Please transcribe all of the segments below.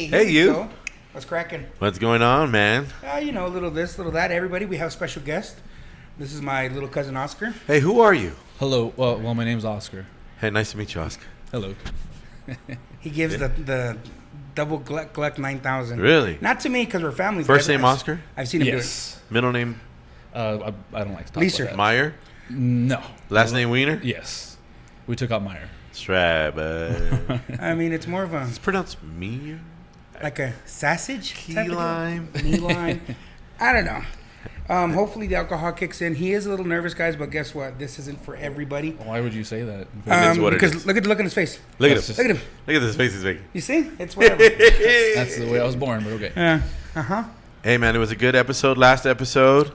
Hey, you. So, what's cracking? What's going on, man? You know, a little this, little that. Everybody, we have a special guest. This is my little cousin Oscar. Hey, who are you? Hello. Well, my name's Oscar. Hey, nice to meet you, Oscar. Hello. He gives the double Gluck 9000. Really? Not to me because we're family. First name Oscar? I've seen him Yes. Middle name I don't like to talk Leaser. about that. Meyer? No. Last name Wiener? Yes. We took out Meyer. Strab. do it. I mean, it's more of a It's pronounced Meyer? like a sausage. Key lime. Knee lime. I don't know. Hopefully the alcohol kicks in. He is a little nervous, guys, but guess what? This isn't for everybody. Why would you say that? It is what it Because is. look at the look in his face. Look at That's him. just- Look at him. Look at this face he's making. You see? It's whatever. That's the way I was born, but okay. Hey, man, it was a good episode. Last episode.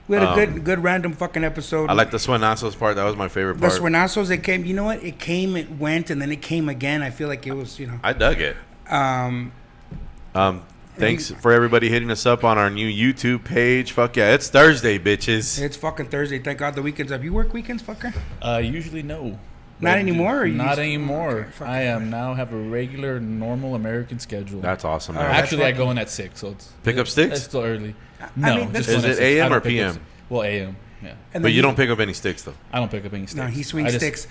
We had a good random fucking episode. I like the Suenazos part. That was my favorite the part. Suenazos. It came. You know what? It came. It went, and then it came again. I feel like it was. You know. I dug it. Um. Thanks for everybody hitting us up on our new YouTube page. Fuck yeah, it's Thursday, bitches. It's fucking Thursday. Thank God the weekend's up. You work weekends, fucker? Usually no. Not anymore? Or you Not used to? anymore. Okay, fuck I yeah. am now have a regular, normal American schedule. That's awesome, man. All right. Actually, I that's go in at 6, so it's Pick up sticks? It's still early. I No, mean, that's- just Is one it at 6. AM I don't or pick up- PM? Well, AM. Yeah. And But then you don't pick up any sticks, though. I don't pick up any sticks. No, he swings I just- sticks.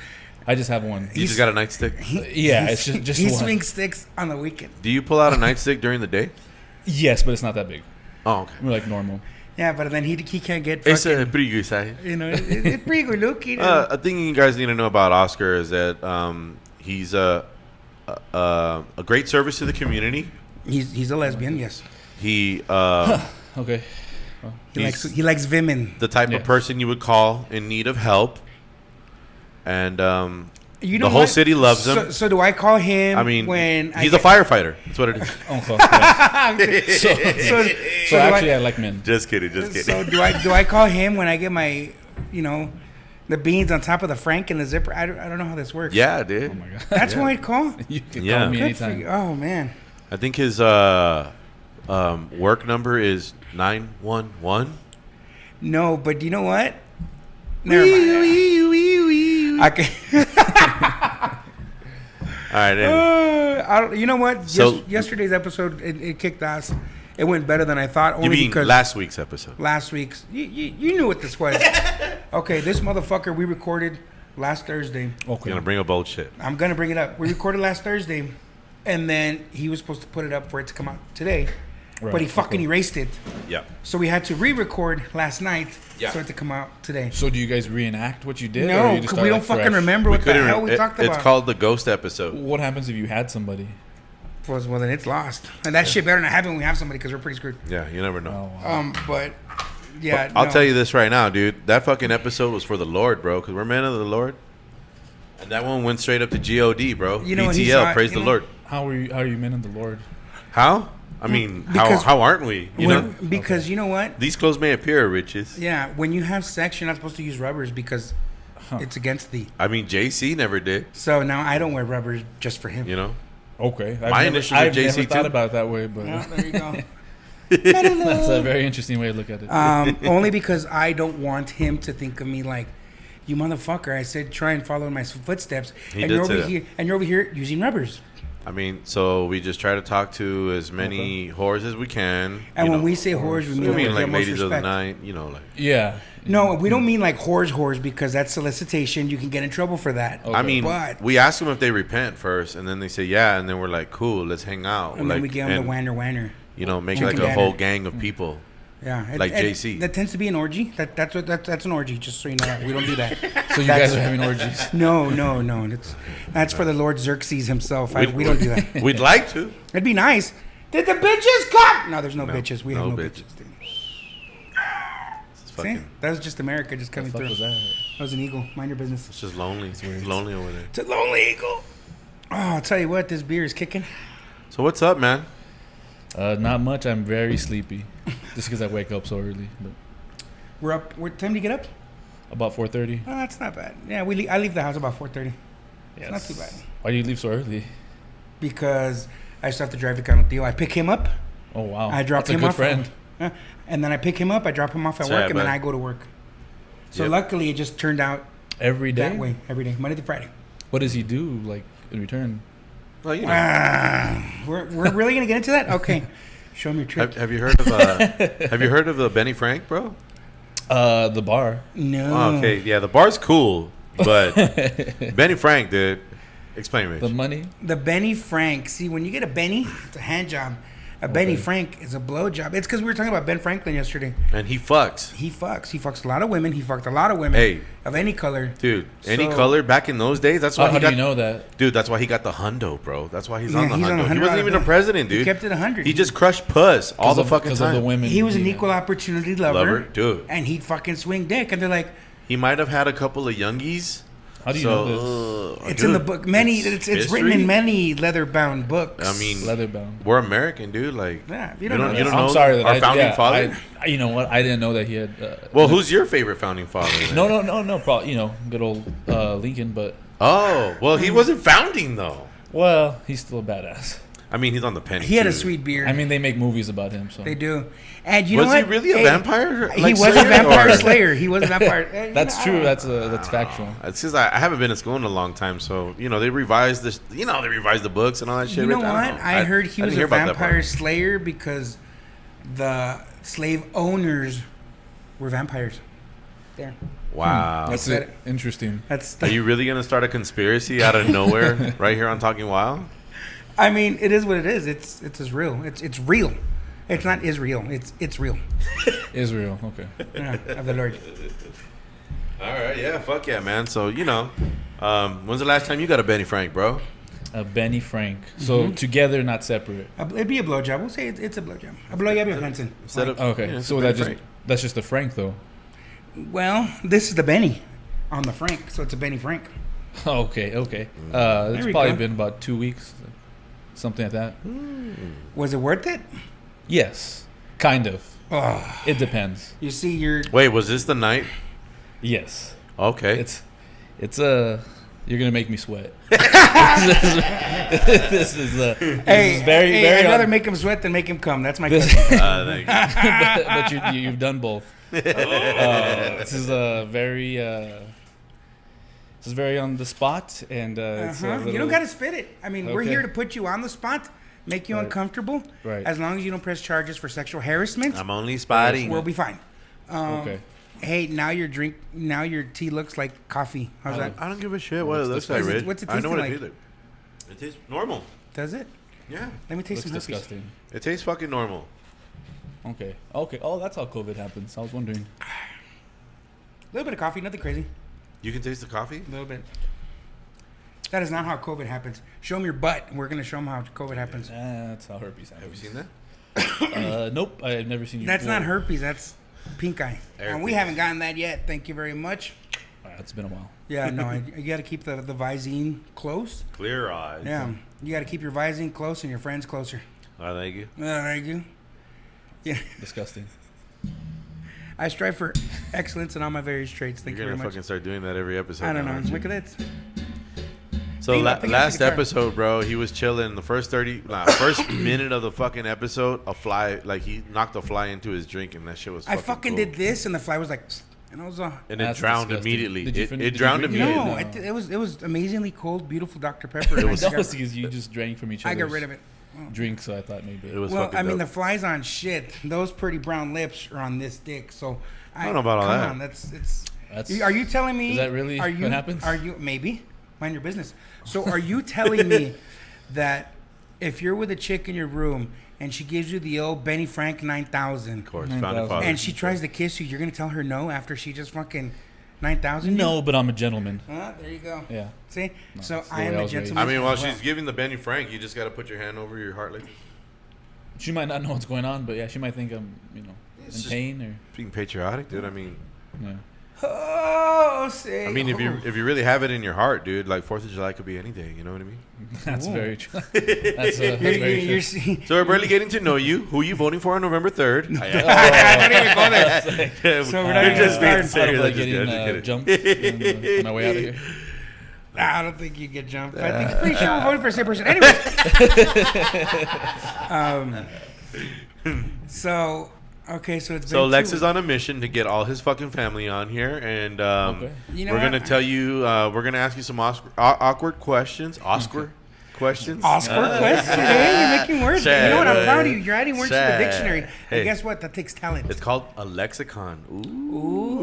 I just have one. You just got a nightstick? Yeah, it's just he one. swings sticks on the weekend. Do you pull out a nightstick during the day? Yes, but it's not that big. Oh, okay. We're like normal. Yeah, but then he can't get It's fucking. pretty good size. You know, it's pretty good look. You know. A thing you guys need to know about Oscar is that he's a great service to the community. He's a lesbian. Yes. He Okay. Well, He likes women. the type Yeah. of person you would call in need of help, and You know the whole what? city loves him. So do I call him? I mean, when he's a firefighter. That's what it is. okay. Yes. So So actually, I like men. Just kidding. Just kidding. So do I call him when I get my, you know, the beans on top of the Frank and the zipper? I don't know how this works. Yeah, dude. Oh my god. That's who I'd call. You can Yeah. call me Good for anytime. you. Oh man. I think his work number is 911. No, but you know what? Never mind. I can. All right. Anyway. I don't, you know what? So- Yesterday's episode it kicked ass. It went better than I thought. Only You mean because last week's episode? last week's. You knew what this was. Okay, this motherfucker we recorded last Thursday. You're Okay. gonna bring up bullshit. I'm gonna bring it up. We recorded last Thursday, and then he was supposed to put it up for it to come out today, Right, but he fucking okay. erased it. Yeah. So we had to re-record last night Yeah. so it to come out today. So do you guys reenact what you did? or No, you just 'cause start, we don't like, fucking fresh? remember what the hell we talked about. It's called the Ghost episode. What happens if you had somebody? Well, then it's lost, and that shit better not happen when we have somebody because we're pretty screwed. Yeah, you never know. Oh, wow. But yeah, I'll no. tell you this right now, dude. That fucking episode was for the Lord, bro, because we're men of the Lord. And that one went straight up to God, bro. You know what he PTL, saw- praise you the know- Lord. How are you men in the Lord? How? I mean, Because- how aren't we? You know, Because you know what? these clothes may appear riches. Yeah, when you have sex, you're not supposed to use rubbers because it's against the. I mean, JC never did. So now I don't wear rubbers just for him. You know, Okay. My initials are Oh, I've JC never thought too. about it that way, but Well, there you go. that's a very interesting way to look at it. Only because I don't want him to think of me like, you motherfucker. I said try and follow in my footsteps, He and did you're say over that. here, and you're over here using rubbers. I mean, so we just try to talk to as many whores as we can. And you when know. we say whores, we I mean, mean, with like the most ladies of the respect. night, you know, like. Yeah. No, we don't mean like whores because that's solicitation. You can get in trouble for that. Okay. I mean, But- we ask them if they repent first, and then they say yeah, and then we're like, cool, let's hang out. And like, then we give them and, the wanner. You know, make Chicken like a dinner. whole gang of people. Yeah, Like JC. That tends to be an orgy. That's an orgy. Just so you know, we don't do that. So you guys are having orgies. No. That's for the Lord Xerxes himself. We don't do that. We'd like to. It'd be nice. Did the bitches come? No, there's no bitches. We have no no bitches. bitches. Dude. It's See, fucking. that was just America just coming What through. was that? That was an eagle. Mind your business. It's just lonely. It's lonely over there. It's a lonely eagle. Oh, I'll tell you what, this beer is kicking. So what's up, man? Not much. I'm very sleepy, just because I wake up so early. But We're up. What time do you get up? About 4:30. Oh, that's not bad. Yeah, I leave the house about 4:30. Yes. It's not too bad. Why do you leave so early? Because I still have to drive to Canutillo. I pick him up. Oh wow. I drop That's him a good off. friend. And then I pick him up. I drop him off at Sorry, work, and then bud. I go to work. So Yep. luckily, it just turned out Every day. that way every day, Monday to Friday. What does he do like in return? Well, you know. We're really gonna get into that? Okay, show me your trick. Have you heard of Have you heard of the Benny Frank, bro? The bar. No. Oh, okay, yeah, the bar's cool, but Benny Frank, dude. Explain to me. The money. The Benny Frank. See, when you get a Benny, it's a hand job. A Benny Frank is a blow job. It's because we were talking about Ben Franklin yesterday. And he fucks. He fucks. He fucks a lot of women. He fucked a lot of women. Hey. Of any color. Dude, any So- color back in those days, that's why How he do got you know that? Dude, that's why he got the hundo, bro. That's why he's Yeah, on the he's on hundo. the He wasn't $100 even a bill. president, He dude. kept it 100. He just crushed puss all the fucking Because time. of the women. He was an yeah. equal opportunity lover. Lover, dude. And he'd fucking swing dick. And they're like, He might have had a couple of youngies. How do you know this? it's in the book. It's written in many leather-bound books. I mean, Leatherbound. we're American, dude. Like, Yeah, you don't know I'm sorry that our founding father. You know what? I didn't know that he had. Well, who's your favorite founding father? then? No. Probably good old Lincoln, but Oh, well, he wasn't founding though. well, he's still a badass. I mean, he's on the penny. he had a too. sweet beard. I mean, they make movies about him, so they do. And you know Was what? he really a vampire? He like was a Slayer, vampire or- slayer. He was a vampire. that's true. That's factual. It's just I haven't been to school in a long time, so they revised this. They revised the books and all that shit. You know Rich. what? I don't know. I heard he I was didn't hear a about that vampire part. slayer because the slave owners were vampires. There. Wow. That's said it. Interesting. That's. Are you really gonna start a conspiracy out of nowhere right here on Talking Wild? I mean, it is what it is. It's as real. It's real. It's not Israel. It's real. Israel. Okay. Yeah, of the Lord. All right, yeah, fuck yeah, man. So when's the last time you got a Benny Frank, bro? Benny Frank. So together, not separate. It'd be a blowjob. We'll say it's a blowjob. A blowjob of Hansen. Instead of Okay. it's So a that Benny that's just the Frank though. Well, this is the Benny on the Frank, so it's a Benny Frank. Okay. It's we probably go. been about 2 weeks, something like that. Was it worth it? Yes, kind of. Oh, It depends. you see, you're. Wait, was this the night? Yes. Okay. It's you're gonna make me sweat. This is Hey, very I'd rather un- make him sweat than make him come. That's my This- cousin. Thank you. but you've done both. This is very on the spot, and it's a You little- don't got to spit it. I mean, we're Okay. here to put you on the spot, make you Right. uncomfortable. Right. As long as you don't press charges for sexual harassment, I'm only spotting. we'll be fine. Okay. Hey, now your tea looks like coffee. How's that? I don't give a shit what it looks like, What's it- Rich. what's it I know what tasting it tastes like. It tastes normal. Does it? Yeah. Let me taste Looks some herpes. disgusting. It tastes fucking normal. Okay. Oh, that's how COVID happens. I was wondering. A little bit of coffee, nothing crazy. You can taste the coffee? A little bit. That is not how COVID happens. Show them your butt. And we're gonna show them how COVID happens. That's how herpes Have you happens. seen that? Nope, I've never seen you. That's not herpes. That's pink eye. And we Herpes. haven't gotten that yet. Thank you very much. It's been a while. Yeah, no, you got to keep the Visine close. Clear eyes. Yeah, you got to keep your Visine close and your friends closer. I thank you. Thank you. Yeah, Disgusting. I strive for excellence in all my various traits. Thank You're you gonna very much. fucking start doing that every episode. I don't now, know. aren't you? Look at it. So Pick up the last guitar. episode, bro, he was chilling. The first first minute of the fucking episode, a fly, like he knocked a fly into his drink, and that shit was. I Fucking fucking cool. did this, and the fly was like, and I was and it That's drowned disgusting. immediately. Did you It did you drowned drink it? immediately. no, it was amazingly cold, beautiful Dr Pepper. and It was- I That was got- because you just drank from each I other's got rid of it. drink, so I thought maybe. It was Well, fucking I mean, the dope. flies on shit. Those pretty brown lips are on this dick. So I don't know about all come that. on, it's. That's- Are you telling me? Is that really are you, what happens? Are you maybe? Mind your business. So are you telling me that if you're with a chick in your room and she gives you the old Benny Frank 9000, Of course, 9,000. founding father. and she tries to kiss you, you're gonna tell her no after she just fucking 9000? No, but I'm a gentleman. There you go. Yeah. See, so that's the I way am I a was raised. gentleman. I mean, while as well. she's giving the Benny Frank, you just gotta put your hand over your heart like this. She might not know what's going on, but yeah, she might think I'm, in just- pain or. Being patriotic, dude. I mean, Yeah. Oh, say. I mean, if you really have it in your heart, dude, like 4th of July could be any day. You know what I mean? That's very true. That's very true. So we're barely getting to know you. Who are you voting for on November 3rd? Don't even go there. So we're not You're just being even serious. Like Just getting kidding. jumped on my way out of here. Nah, I don't think you get jumped. I think pretty sure we're voting for the same person. Anyways. So it's been Lex is on a mission to get all his fucking family on here, and You know we're what? gonna tell you, we're gonna ask you some awkward questions, Oscar questions. Oscar question. Hey, you're making words. Shad, You know what? I'm boy. proud of you. You're adding words to the Shad. dictionary. Hey. And guess what? That takes talent. It's called a lexicon. Ooh.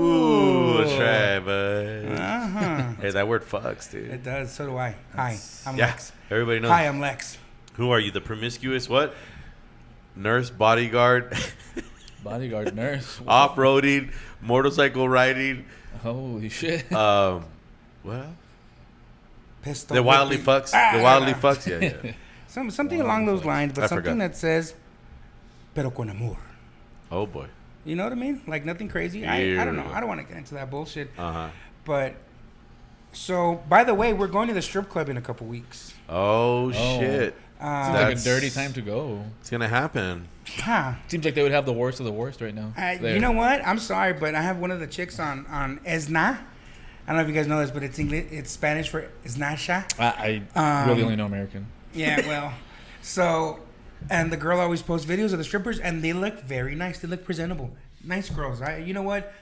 Ooh, try, bud. Uh-huh. Hey, that word fucks, dude. It does. So do I. Hi, I'm Yeah, Lex. everybody knows. Hi, I'm Lex. Who are you? The promiscuous what? Nurse, bodyguard, Bodyguard, nurse. off-roading, motorcycle riding. Holy shit. What? Pistol. The wildly whipping. fucks. The wildly fucks. Yeah. Something along those lines, but I something forgot. that says, pero con amor. Oh boy. You know what I mean? Like nothing crazy. I don't know. I don't want to get into that bullshit. Uh-huh. But so, by the way, we're going to the strip club in a couple weeks. Oh shit. Seems like a That's- dirty time to go. It's gonna happen. Huh. Seems like they would have the worst of the worst right now. There. You know what? I'm sorry, but I have one of the chicks on Esna. I don't know if you guys know this, but it's English. It's Spanish for Esnasha. I really only know American. Yeah, well, so, and the girl always posts videos of the strippers, and they look very nice. They look presentable. Nice girls. You know what?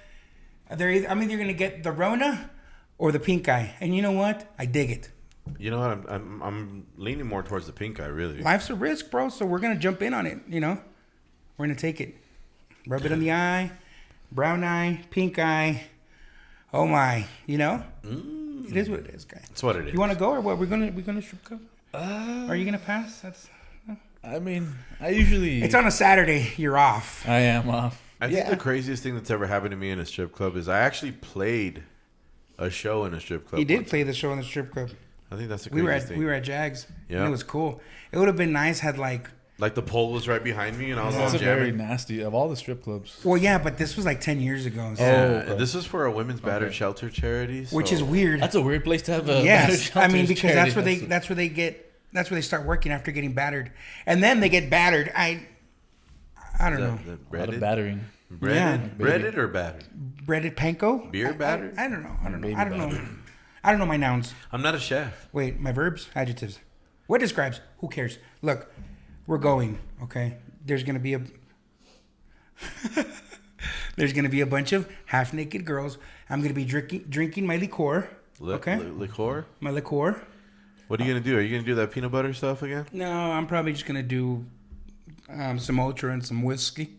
I'm either gonna get the Rona or the pink eye, and you know what? I dig it. You know what? I'm leaning more towards the pink eye, really. Life's a risk, bro. So we're gonna jump in on it. You know, we're gonna take it. Rub it on the eye, brown eye, pink eye. Oh my, you know, It is what it is, guy. That's what it is. You want to go or what? We're gonna strip club. Are you gonna pass? I mean, I usually. It's on a Saturday. You're off. I am off. I think the craziest thing that's ever happened to me in a strip club is I actually played a show in a strip club. He did once. play the show in the strip club. I think that's the We craziest thing. were at Jags. Yeah. And it was cool. It would have been nice had like. Like the pole was right behind me, and I was That's all a very jamming. nasty of all the strip clubs. Well, yeah, but this was like 10 years ago. So, Yeah, Oh, this was for a women's battered shelter charity, which so- is weird. That's a weird place to have a. Yes, I mean shelters because charity. that's where they start working after getting battered, and then they get battered. I don't know. The A lot of breaded, battering. breaded or battered? Breaded panko. Beer battered? I don't know. Baby I don't know. I don't know my nouns. I'm not a chef. Wait, my verbs, adjectives. What describes? Who cares? Look, we're going. Okay, there's gonna be a bunch of half naked girls. I'm gonna be drinking my liqueur. Okay, Liqueur? my liqueur. What are you going to do? Are you going to do that peanut butter stuff again? No, I'm probably just gonna do some ultra and some whiskey.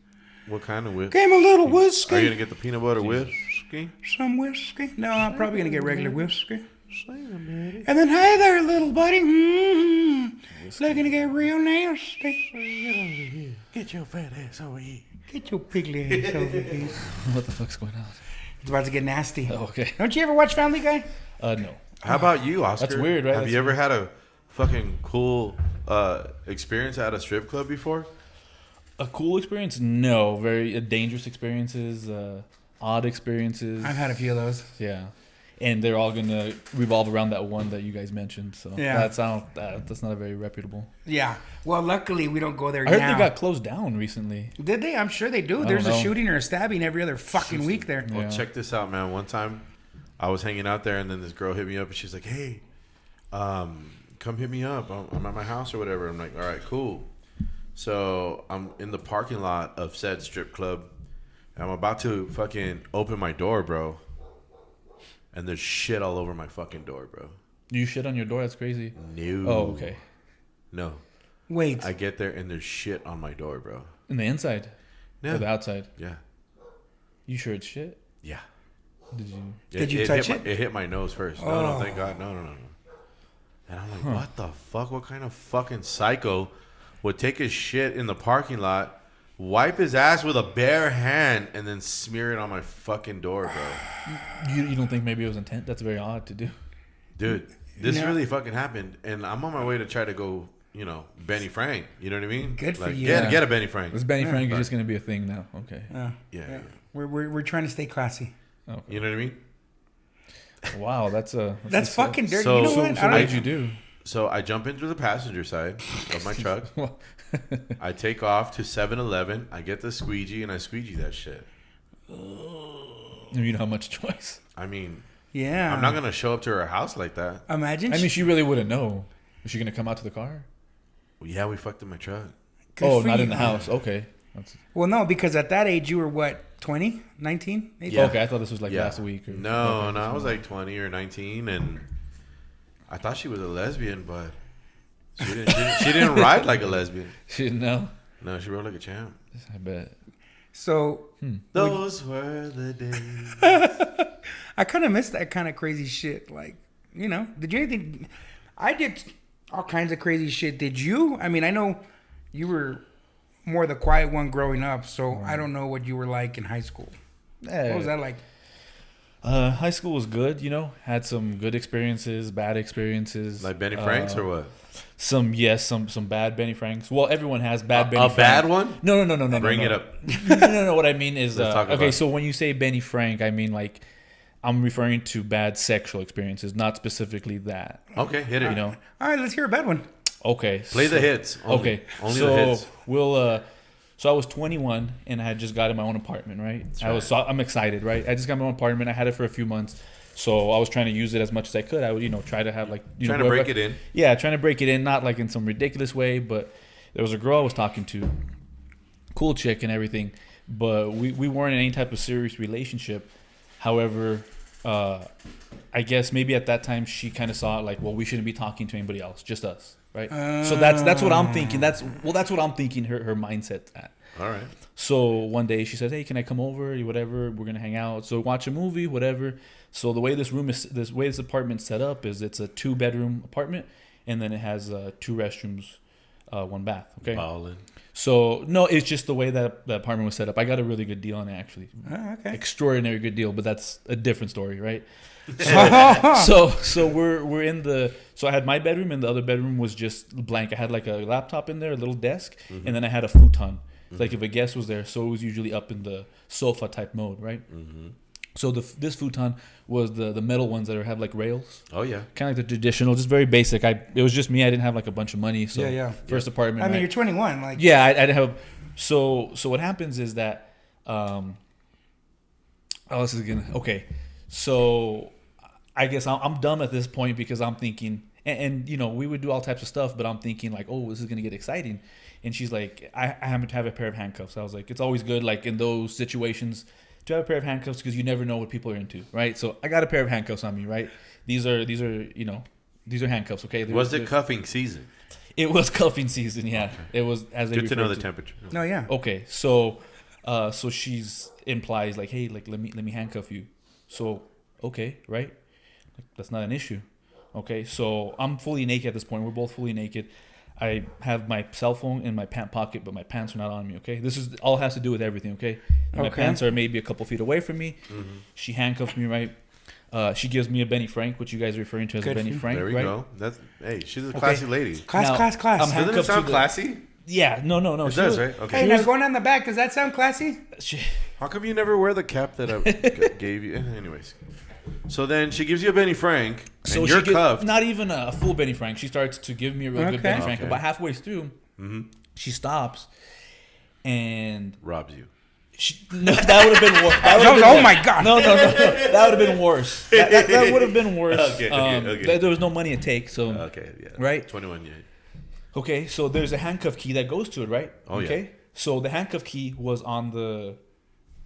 What kind of whiskey? Game a little whiskey. Are you going to get the peanut butter whiskey? Some whiskey. No, I'm probably gonna get regular whiskey. And then, hey there, little buddy. Looking to get real nasty. Get your fat ass over here. Get your pigly ass over here. What the fuck's going on? It's about to get nasty. Oh, okay. Don't you ever watch Family Guy? No. How about you, Oscar? That's weird, right? Have That's you ever had a fucking cool experience at a strip club before? A cool experience? No. Very dangerous experiences. Odd experiences. I've had a few of those. Yeah. And they're all going to revolve around that one that you guys mentioned. So Yeah. that's not a very reputable. Yeah. Well, luckily we don't go there I heard now. they got closed down recently. Did they? I'm sure they do. I There's don't a know. shooting or a stabbing every other fucking week there. Well, Yeah. check this out, man. One time, I was hanging out there, and then this girl hit me up, and she's like, "Hey, come hit me up. I'm at my house or whatever." I'm like, "All right, cool." So I'm in the parking lot of said strip club, and I'm about to fucking open my door, bro. And there's shit all over my fucking door, bro. You shit on your door? That's crazy. No. Oh, okay. No. Wait. I get there, and there's shit on my door, bro. In the inside? Yeah. Or the outside? Yeah. You sure it's shit? Yeah. Did you? Did you touch hit it? It hit my nose first. No, thank God. No. And I'm like, what the fuck? What kind of fucking psycho would take his shit in the parking lot, wipe his ass with a bare hand, and then smear it on my fucking door, bro? You don't think maybe it was intent? That's very odd to do. Dude, this No. really fucking happened, and I'm on my way to try to go, Benny Frank. You know what I mean? Good for like, you. Get a Benny Frank. This Benny Frank is just going to be a thing now. Okay. Yeah. We're trying to stay classy. Okay. You know what I mean? Wow, That's fucking dirty. So- You know So, what? so I what don't- did you do? So I jump into the passenger side of my truck. I take off to 7-Eleven. I get the squeegee and I squeegee that shit. You don't have much choice. I mean, Yeah. I'm not gonna show up to her house like that. Imagine. I mean, she really wouldn't know. Is she gonna come out to the car? Well, yeah, we fucked in my truck. Oh, for not you. in the house. Okay. Well, no, because at that age you were what, 20, 19? Maybe? Yeah. Okay, I thought this was like Yeah. last week. Or, No, okay, I was like 20 or 19, and I thought she was a lesbian, but she didn't ride like a lesbian. She didn't know. No, she rode like a champ. I bet. So Those were the days. I kind of miss that kind of crazy shit. Like, you know, did you anything? I did all kinds of crazy shit. Did you? I mean, I know you were more the quiet one growing up, so I don't know what you were like in high school. What was that like? High school was good, you know. Had some good experiences, bad experiences. Like Benny Franks or what? Some bad Benny Franks. Well, everyone has bad Benny A Franks. bad one? No. Bring no. it up. No. What I mean is, Let's talk about okay. it. So when you say Benny Frank, I mean like I'm referring to bad sexual experiences, not specifically that. Okay, hit it. You know. All right, let's hear a bad one. Okay. Play the hits. Only. Okay. Only so the hits. we'll. So I was 21 and I had just gotten my own apartment, right? I'm excited, right? I just got my own apartment. I had it for a few months, so I was trying to use it as much as I could. I would, try to have like Trying to break it in. Yeah, trying to break it in, not like in some ridiculous way, but there was a girl I was talking to, cool chick and everything, but we weren't in any type of serious relationship. However, I guess maybe at that time she kind of saw it like, well, we shouldn't be talking to anybody else, just us. Right, so that's what I'm thinking. That's what I'm thinking. Her mindset's at. All right. So one day she says, "Hey, can I come over? Whatever. We're gonna hang out. So watch a movie, whatever." So the way this apartment's set up is it's a 2-bedroom apartment, and then it has 2 restrooms, 1 bath. Okay. Ballin'. So no, it's just the way that the apartment was set up. I got a really good deal on it actually. Okay. Extraordinary good deal, but that's a different story, right? So we're in the. So I had my bedroom, and the other bedroom was just blank. I had like a laptop in there, a little desk, and then I had a futon. Like if a guest was there, so it was usually up in the sofa type mode, right? Mm-hmm. So this futon was the metal ones that have like rails. Oh yeah. Kind of like the traditional, just very basic. It was just me. I didn't have like a bunch of money. So Yeah. First apartment. I mean, right? you're 21. Like, Yeah, I didn't have. So what happens is that. This is gonna okay. So I guess I'm dumb at this point because I'm thinking, and we would do all types of stuff, but I'm thinking like, oh, this is gonna get exciting. And she's like, I happen to have a pair of handcuffs. I was like, it's always good, like in those situations, to have a pair of handcuffs because you never know what people are into, right? So I got a pair of handcuffs on me, right? These are handcuffs, okay? Was it cuffing season? It was cuffing season, yeah. It was as they Good to know refer the temperature. no, yeah. Okay, so she's implies like, hey, like let me handcuff you. So okay, right? Like, that's not an issue. Okay, so I'm fully naked at this point. We're both fully naked. I have my cell phone in my pant pocket, but my pants are not on me. Okay, this is all has to do with everything. Okay, and my pants are maybe a couple feet away from me. Mm-hmm. She handcuffed me, right? She gives me a Benny Frank, which you guys are referring to as a Benny Frank. There we right? go. Hey, she's a classy lady. Class. I'm Doesn't it handcuffed sound to classy? Yeah, no. It does, right? Okay. Hey, now going on the back, does that sound classy? How come you never wear the cap that I gave you? Anyways. So then she gives you a Benny Frank, and you're cuffed. Not even a full Benny Frank. She starts to give me a really good Benny Frank. Okay. About halfway through, she stops and robs you. no, that would have been worse. Oh my God. No. That would have been worse. That would have been worse. Okay. There was no money at take. So Okay, yeah. Right? 21, yeah. Okay, so there's a handcuff key that goes to it, right? Oh, okay. yeah. So the handcuff key was on the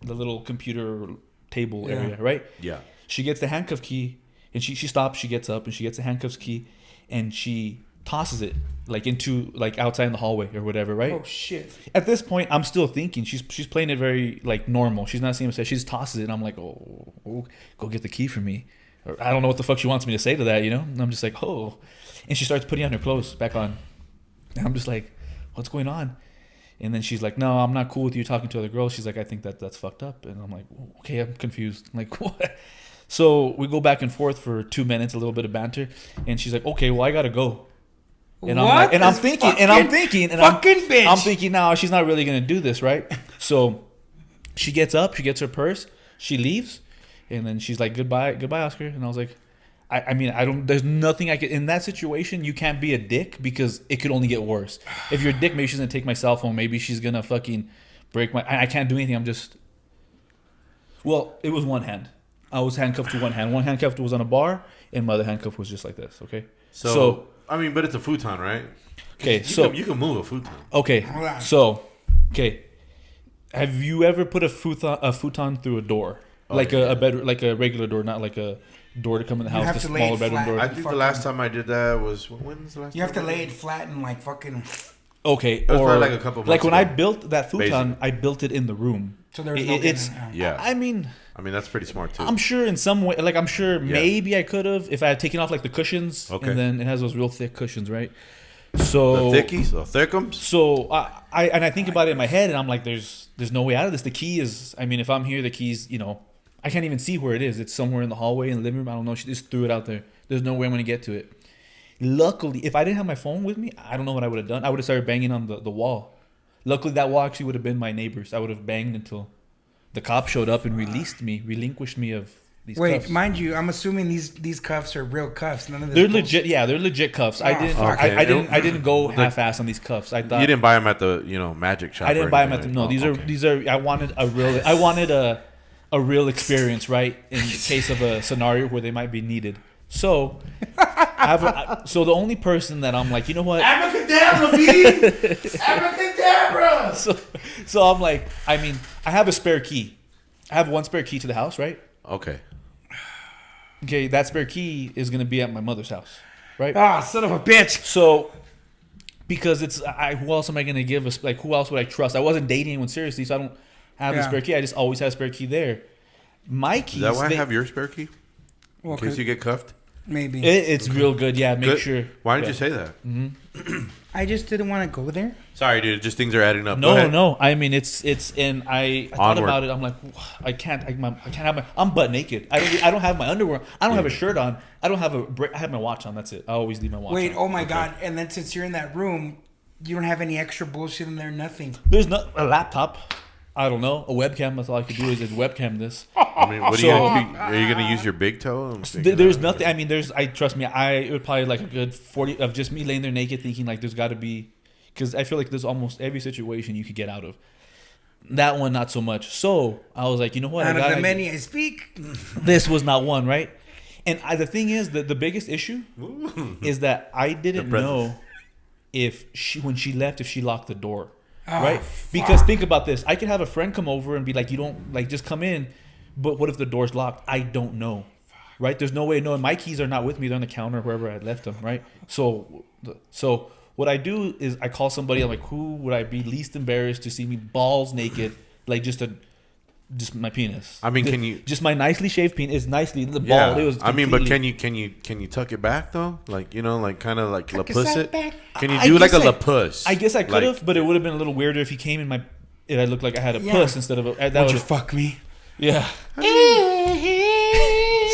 little computer table area, right? Yeah. She gets the handcuff key, and she stops. She gets up, and she gets the handcuffs key, and she tosses it into outside in the hallway or whatever, right? Oh shit! At this point, I'm still thinking she's playing it very normal. She's not saying upset. She just tosses it, and I'm like, oh, go get the key for me. Or I don't know what the fuck she wants me to say to that, And I'm just like, oh, and she starts putting on her clothes back on, and I'm just like, what's going on? And then she's like, no, I'm not cool with you talking to other girls. She's like, I think that's fucked up, and I'm like, okay, I'm confused. I'm like, what? So we go back and forth for 2 minutes, a little bit of banter, and she's like, "Okay, well, I gotta go." And I'm thinking, no, she's not really gonna do this, right? So she gets up, she gets her purse, she leaves, And then she's like, goodbye, Oscar. And I was like, I mean, I don't. There's nothing I could in that situation. You can't be a dick because it could only get worse. If you're a dick, maybe she's gonna take my cell phone. Maybe she's gonna fucking break my. I can't do anything. I'm just. Well, it was one hand. I was handcuffed to one hand. One handcuff was on a bar, and my other handcuff was just like this. Okay. So I mean, but it's a futon, right? Okay. You can move a futon. Okay. So, okay. Have you ever put a futon through a door, like a bed, like a regular door, not like a door to come in the house, have the to lay smaller it bedroom flat. door? I think the last time I did that was when's the last? You have time to lay it flat and like fucking. Okay, It was or probably like a couple like months when ago. I built that futon, Basic. I built it in the room. So there was no It's getting out. Yeah. I mean, that's pretty smart too. I'm sure in some way, like I'm sure maybe I could have if I had taken off like the cushions, Okay. and then it has those real thick cushions, right? So the thickies, the thickums. So I think about it in my head, and I'm like, there's no way out of this. The key is, I mean, if I'm here, the key's, I can't even see where it is. It's somewhere in the hallway in the living room. I don't know. She just threw it out there. There's no way I'm gonna get to it. Luckily, if I didn't have my phone with me, I don't know what I would have done. I would have started banging on the wall. Luckily, that wall actually would have been my neighbor's. I would have banged until the cop showed up and relinquished me of these Wait, cuffs. mind you, I'm assuming these cuffs are real cuffs. None of this. They're bullshit. legit. Yeah, they're legit cuffs. I didn't. Okay. I didn't go half-ass on these cuffs. I thought You didn't buy them at the magic shop. I didn't or buy them at anything, the. No, right? these are. I wanted a real experience, right? In case of a scenario where they might be needed. So, so the only person that I'm like, you know what? Abracadabra, B! Abracadabra! So I'm like, I mean, I have a spare key. I have one spare key to the house, right? Okay. Okay, that spare key is gonna be at my mother's house, right? Ah, son of a bitch! So, because it's, who else am I gonna give us? Like, who else would I trust? I wasn't dating anyone seriously, so I don't have a spare key. I just always have a spare key there. My keys. Is that why I have your spare key? Well, In case you get cuffed? maybe. It's real good. Yeah, make Good. sure. Why did yeah. you say that? I just didn't want to go there. Sorry, dude. Just things are adding up. Go ahead. No. I mean, it's and I thought Onward. about it. I'm like, I can't have my. I'm butt naked. I don't have my underwear. I don't have a shirt on. I don't have I have my watch on. That's it. I always leave my watch. Wait, on. oh my god! And then since you're in that room, you don't have any extra bullshit in there. Nothing. There's not a laptop. I don't know. A webcam. That's all I could do is webcam this. I mean, what are you gonna use your big toe? I'm thinking There's that. nothing. I mean, trust me. It would probably like a good 40 of just me laying there naked, thinking like there's got to be, because I feel like there's almost every situation you could get out of. That one, not so much. So I was like, you know what? Out of the many I speak. This was not one, right? And the thing is that the biggest issue is that I didn't know if when she left, if she locked the door. Right? Because think about this. I could have a friend come over and be like, you don't, like, just come in. But what if the door's locked? I don't know. Right? There's no way of knowing. My keys are not with me. They're on the counter wherever I left them. Right? So what I do is I call somebody. I'm like, who would I be least embarrassed to see me balls naked? Like, just my penis. I mean, can you just my nicely shaved penis? It's nicely the ball. Yeah. It was. I mean, but completely- can you tuck it back though? Like like kind of like Tuck his lapus side it. back. Can you I do like a guess lapus? I guess I could Like- have, but it would have been a little weirder if he came in if I looked like I had a Yeah. puss instead of a. That Won't was, you fuck me? yeah.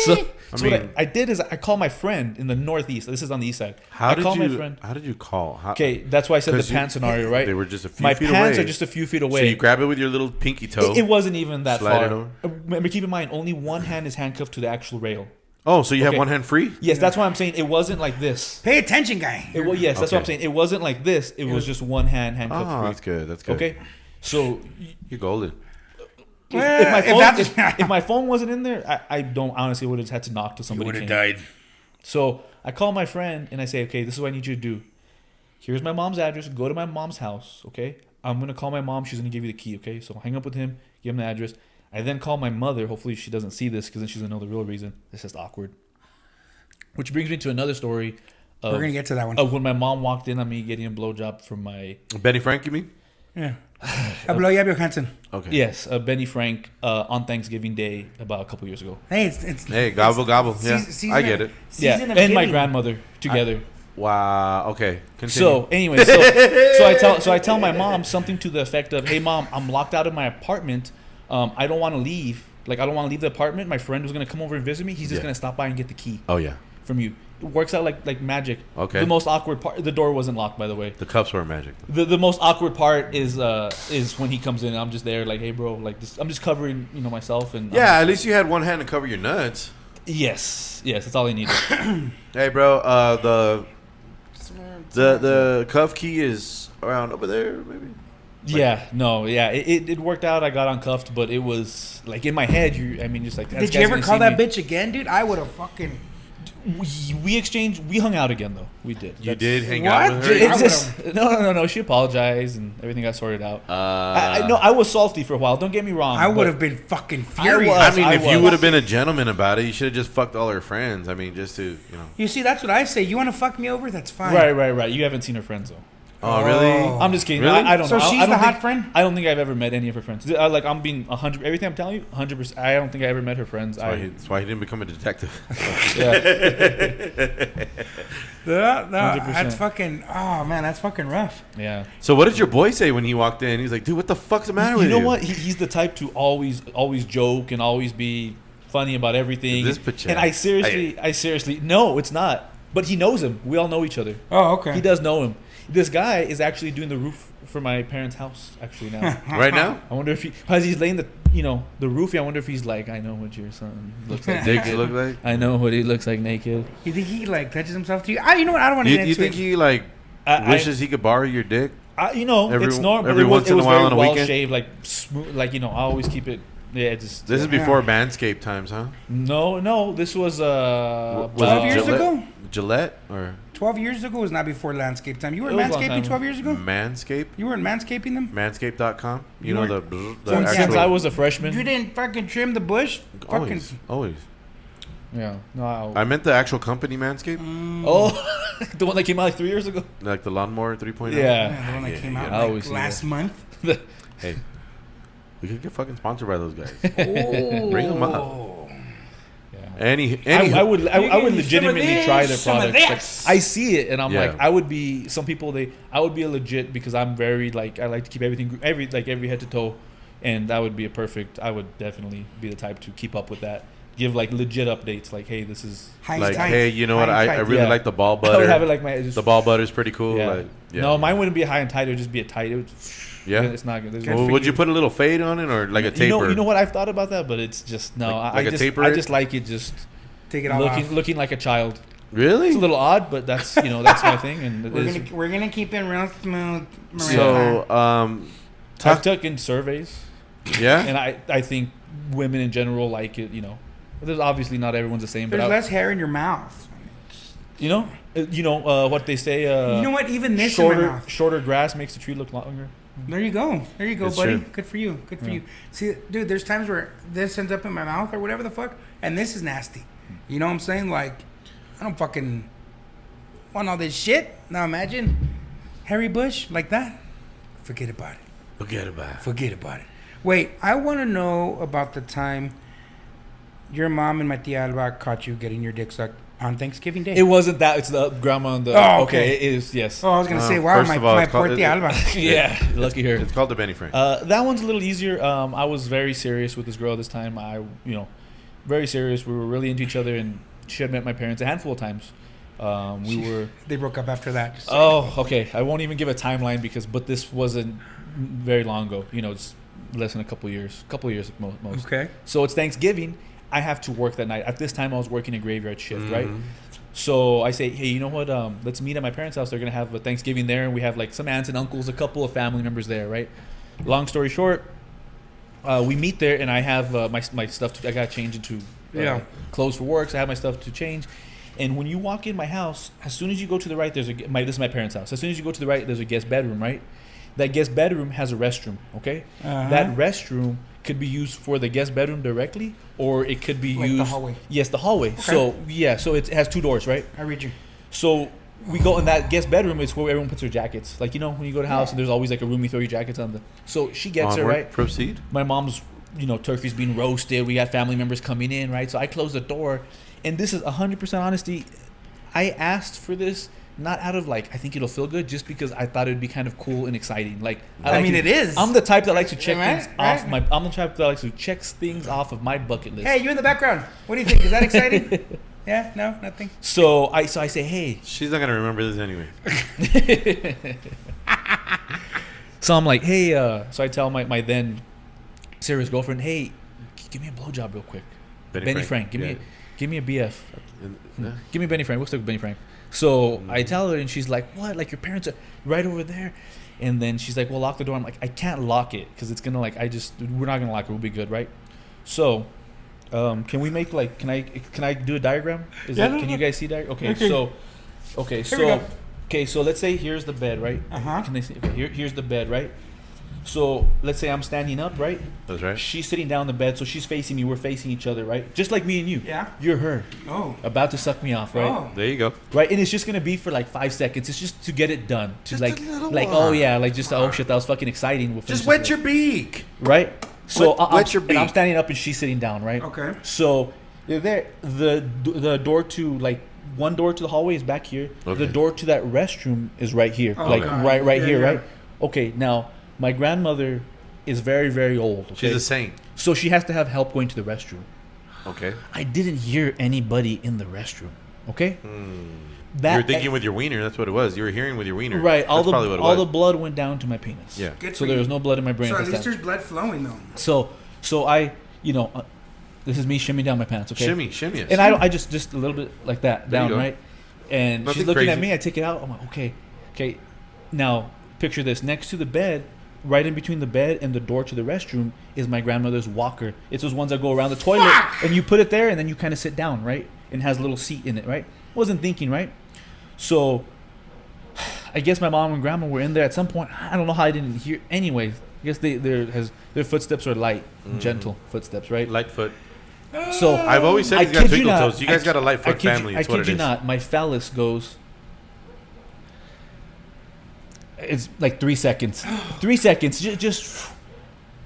So mean- what I did is I called my friend in the Northeast. This is on the East side. How I did called you? my friend. How did you call? Okay, that's why I said the 'Cause you- pants scenario, right? They were just a few My feet pants away. are just a few feet So away. you grab it with your little pinky toe. It wasn't even that Slide it far. over. Remember, keep in mind, only one hand is handcuffed to the actual rail. Oh, so you have Okay. one hand free? Yes, that's why I'm saying it wasn't like this. Pay attention, guy. Yes, that's what I'm Okay. saying. It wasn't like this. It was just one hand handcuffed Oh, free. that's good. That's good. Okay, so You're golden. if Well, my if phone, that's- if my phone wasn't in there, I don't honestly would have had to knock till somebody came. died. So I call my friend and I say, okay, this is what I need you to do. Here's my mom's address. Go to my mom's house, okay? I'm gonna call my mom. She's gonna give you the key, okay? So hang up with him, give him the address. I then call my mother. Hopefully she doesn't see this because then she's gonna know the real reason. It's just awkward. Which brings me to another story. Of, We're gonna get to that one. Of when my mom walked in on me getting a blowjob from my Benny Frank, you mean? Yeah. Hablo ya, Johansson. Okay. yes, Benny Frank on Thanksgiving Day about a couple years ago. Hey, it's Hey, gobble gobble. Yeah, season I get it. Yeah, Season of and my giving. grandmother together. Wow. Okay. Continue. So anyway, so I tell my mom something to the effect of, "Hey mom, I'm locked out of my apartment. I don't want to leave. Like I don't want to leave the apartment. My friend was gonna come over and visit me. He's just Yeah. gonna stop by and get the key Oh yeah. from you. works out like magic. Okay. The most awkward part, the door wasn't locked, by the way. The cups were magic. The most awkward part is when he comes in and I'm just there like, hey bro, like this, I'm just covering myself and Yeah, at least you had one hand to cover your nuts. yes, that's all I needed. Hey, bro, the cuff key is around over there, maybe. It worked out. I got uncuffed, but it was like in my head. Just like. Did you ever call that bitch again, dude? I would have fucking. We exchanged. We hung out again, though. We did. You did hang What? out with her? It's just, no. She apologized and everything got sorted out. I was salty for a while. Don't get me wrong. I would have been fucking I furious. was. If you would have been a gentleman about it, you should have just fucked all her friends. I mean, just to, You see, that's what I say. You want to fuck me over? That's fine. Right. You haven't seen her friends, though. Oh, really? I'm just kidding. Really? I don't know. So she's I don't the hot think- friend? I don't think I've ever met any of her friends. I'm being 100. Everything I'm telling you, 100%. I don't think I ever met her friends. That's why he didn't become a detective. No, 100%. that's fucking. Oh man, that's fucking rough. Yeah. So what did your boy say when he walked in? He's like, dude, what the fuck's the matter with you? You know what? He's the type to always joke and always be funny about everything. This bitch. And I seriously, no, it's not. But he knows him. We all know each other. Oh, okay. He does know him. This guy is actually doing the roof for my parents' house actually now. Right now? I wonder if as he's laying the roofing, I wonder if he's like, I know what your son looks like. Dicks naked. look like? I know what he looks like naked. You think he like touches himself to you? You know what? I don't want to get You into think it. he like wishes he could borrow your dick? It's normal. every once it in a was while very on a well weekend? shaved, like smooth, like I always keep it. Yeah, just This is before Manscaped times, huh? no. This was 12 years ago? Gillette or 12 years ago was not before landscape time. You were It was a long manscaping time 12 years ago? Manscaped? You weren't manscaping them? Manscaped.com? You You know weren't- the Since since I actual. was a freshman. You didn't fucking trim the bush? Fucking. Always. Yeah. No. I meant the actual company Manscaped, Oh, the one that came out like 3 years ago. like the lawnmower 3.0. Yeah, the one that Yeah, came yeah. out I always see last that. month. Hey, we could get fucking sponsored by those guys. Oh. Bring 'em up. Yeah. I would legitimately try their some of products. this. Like, I see it, and I'm Yeah. like, I would be. Some people I would be a legit because I'm very like I like to keep everything every head to toe, and that would be a perfect. I would definitely be the type to keep up with that. Give like legit updates, like, hey, this is. High Like, tight. hey, you know what? High I tight. really Yeah. like the ball I would have butter. it like my. Just, The ball butter's pretty cool. Yeah. Like, yeah. No, mine wouldn't be a high and tight. It would just be a tight. It would, Yeah? It's not good. There's Good no- for Would you you. put a little fade on it or like a taper? You know what? I've thought about that, but it's just no. Like a I taper? just like it just Take it all off. looking like a child. Really? It's a little odd, but that's that's my thing. And it is. We're gonna keep it real smooth. Marissa. So, I've taken surveys, yeah? and I think women in general like it. There's obviously not everyone's the same, There's but less hair in your mouth. what they say. You know what? Even this in my shorter mouth. shorter grass makes the tree look longer. There you go. There you go, It's buddy. true. Good for you. Good for Yeah. you. See, dude, there's times where this ends up in my mouth or whatever the fuck, and this is nasty. You know what I'm saying? Like, I don't fucking want all this shit. Now imagine hairy bush like that. Forget about it. Forget about it. Forget about it. Wait, I want to know about the time your mom and my tia Alba caught you getting your dick sucked on Thanksgiving Day. It wasn't that. It's the grandma and the. Oh, okay. okay. It is. Yes. Oh, I was gonna say, wow, First my of all, it's poor called- tia Alba. Yeah. Lucky her. It's called the Benny Frank. That one's a little easier. I was very serious with this girl this time. Very serious. We were really into each other, and she had met my parents a handful of times. We were. They broke up after that. Oh, okay. I won't even give a timeline but this wasn't very long ago. It's less than a couple years. At most. Okay. So it's Thanksgiving. I have to work that night. At this time, I was working a graveyard shift, Mm-hmm. right? So I say, hey, you know what? Let's meet at my parents' house. They're gonna have a Thanksgiving there, and we have like some aunts and uncles, a couple of family members there, right? Long story short, we meet there, and I have my stuff. I got to change into clothes for work. So I have my stuff to change. And when you walk in my house, as soon as you go to the right, this is my parents' house. As soon as you go to the right, there's a guest bedroom, right? That guest bedroom has a restroom, okay? Uh-huh. That restroom could be used for the guest bedroom directly, or it could be Like used. the hallway. Yes, the hallway. Okay. So it has two doors, right? I read you. So we go in that guest bedroom. It's where everyone puts their jackets. Like when you go to a house, and there's always like a room you throw your jackets on. So she gets her Onward. right. Proceed. My mom's, turkey's being roasted. We got family members coming in, right? So I close the door, and this is 100% honesty. I asked for this not out of I think it'll feel good, just because I thought it'd be kind of cool and exciting. It is. I'm the type that likes to check Right, things right. off my. I'm the type that likes to check things off of my bucket list. Hey, you in the background. What do you think? Is that exciting? Yeah, no, nothing. So I say, hey. She's not gonna remember this anyway. So I'm like, hey. So I tell my then serious girlfriend, hey, give me a blowjob real quick. Benny Frank. Give me a BF. Give me Benny Frank. We'll stick with Benny Frank. So I tell her, and she's like, what? Like, your parents are right over there? And then she's like, well, lock the door. I'm like, I can't lock it because it's gonna we're not gonna lock it. We'll be good, right? So, can we make like, can I do a diagram? Can you guys see that? Okay, so let's say here's the bed, right? Can they see? Okay, here's the bed, right? So let's say I'm standing up, right? That's right. She's sitting down in the bed, so she's facing me. We're facing each other, right? Just like me and you. Yeah. You're her. Oh. About to suck me off, right? Oh. There you go. Right, and it's just gonna be for like 5 seconds. It's just to get it done. To Just like, a little oh while. yeah, like just oh shit, that was fucking exciting. We'll Just finish wet this your beak. right. So wet your and I'm beak. standing up and she's sitting down, right? Okay. So there, the door to like one door to the hallway is back here. Okay. The door to that restroom is right here, Oh, like God. right Yeah, here, yeah. right? Okay, now my grandmother is very, very old. Okay? She's a saint. So she has to have help going to the restroom. Okay. I didn't hear anybody in the restroom. Okay. You were thinking with your wiener. That's what it was. You were hearing with your wiener. Right. All That's probably what it the was. blood went down to my penis. Yeah. Good So for there you. was no blood in my brain. So at at this least time. there's blood flowing though. So I, this is me shimmying down my pants. Okay. Shimmy. And I just a little bit like that There you down, go. right? And Nothing she's looking at crazy. me. I take it out. I'm like, okay. Now picture this: next to the bed, right in between the bed and the door to the restroom, is my grandmother's walker. It's those ones that go around the toilet, and you put it there, and then you kind of sit down, right? And has a little seat in it, right? Wasn't thinking, right? So I guess my mom and grandma were in there at some point. I don't know how I didn't hear. Anyways, I guess their footsteps are light, gentle footsteps, right? Lightfoot. So I've always said I he's got kid you twinkle not, toes. You guys got a Lightfoot family. I That's what kid it you is. not. My phallus goes. It's like 3 seconds. 3 seconds. Just.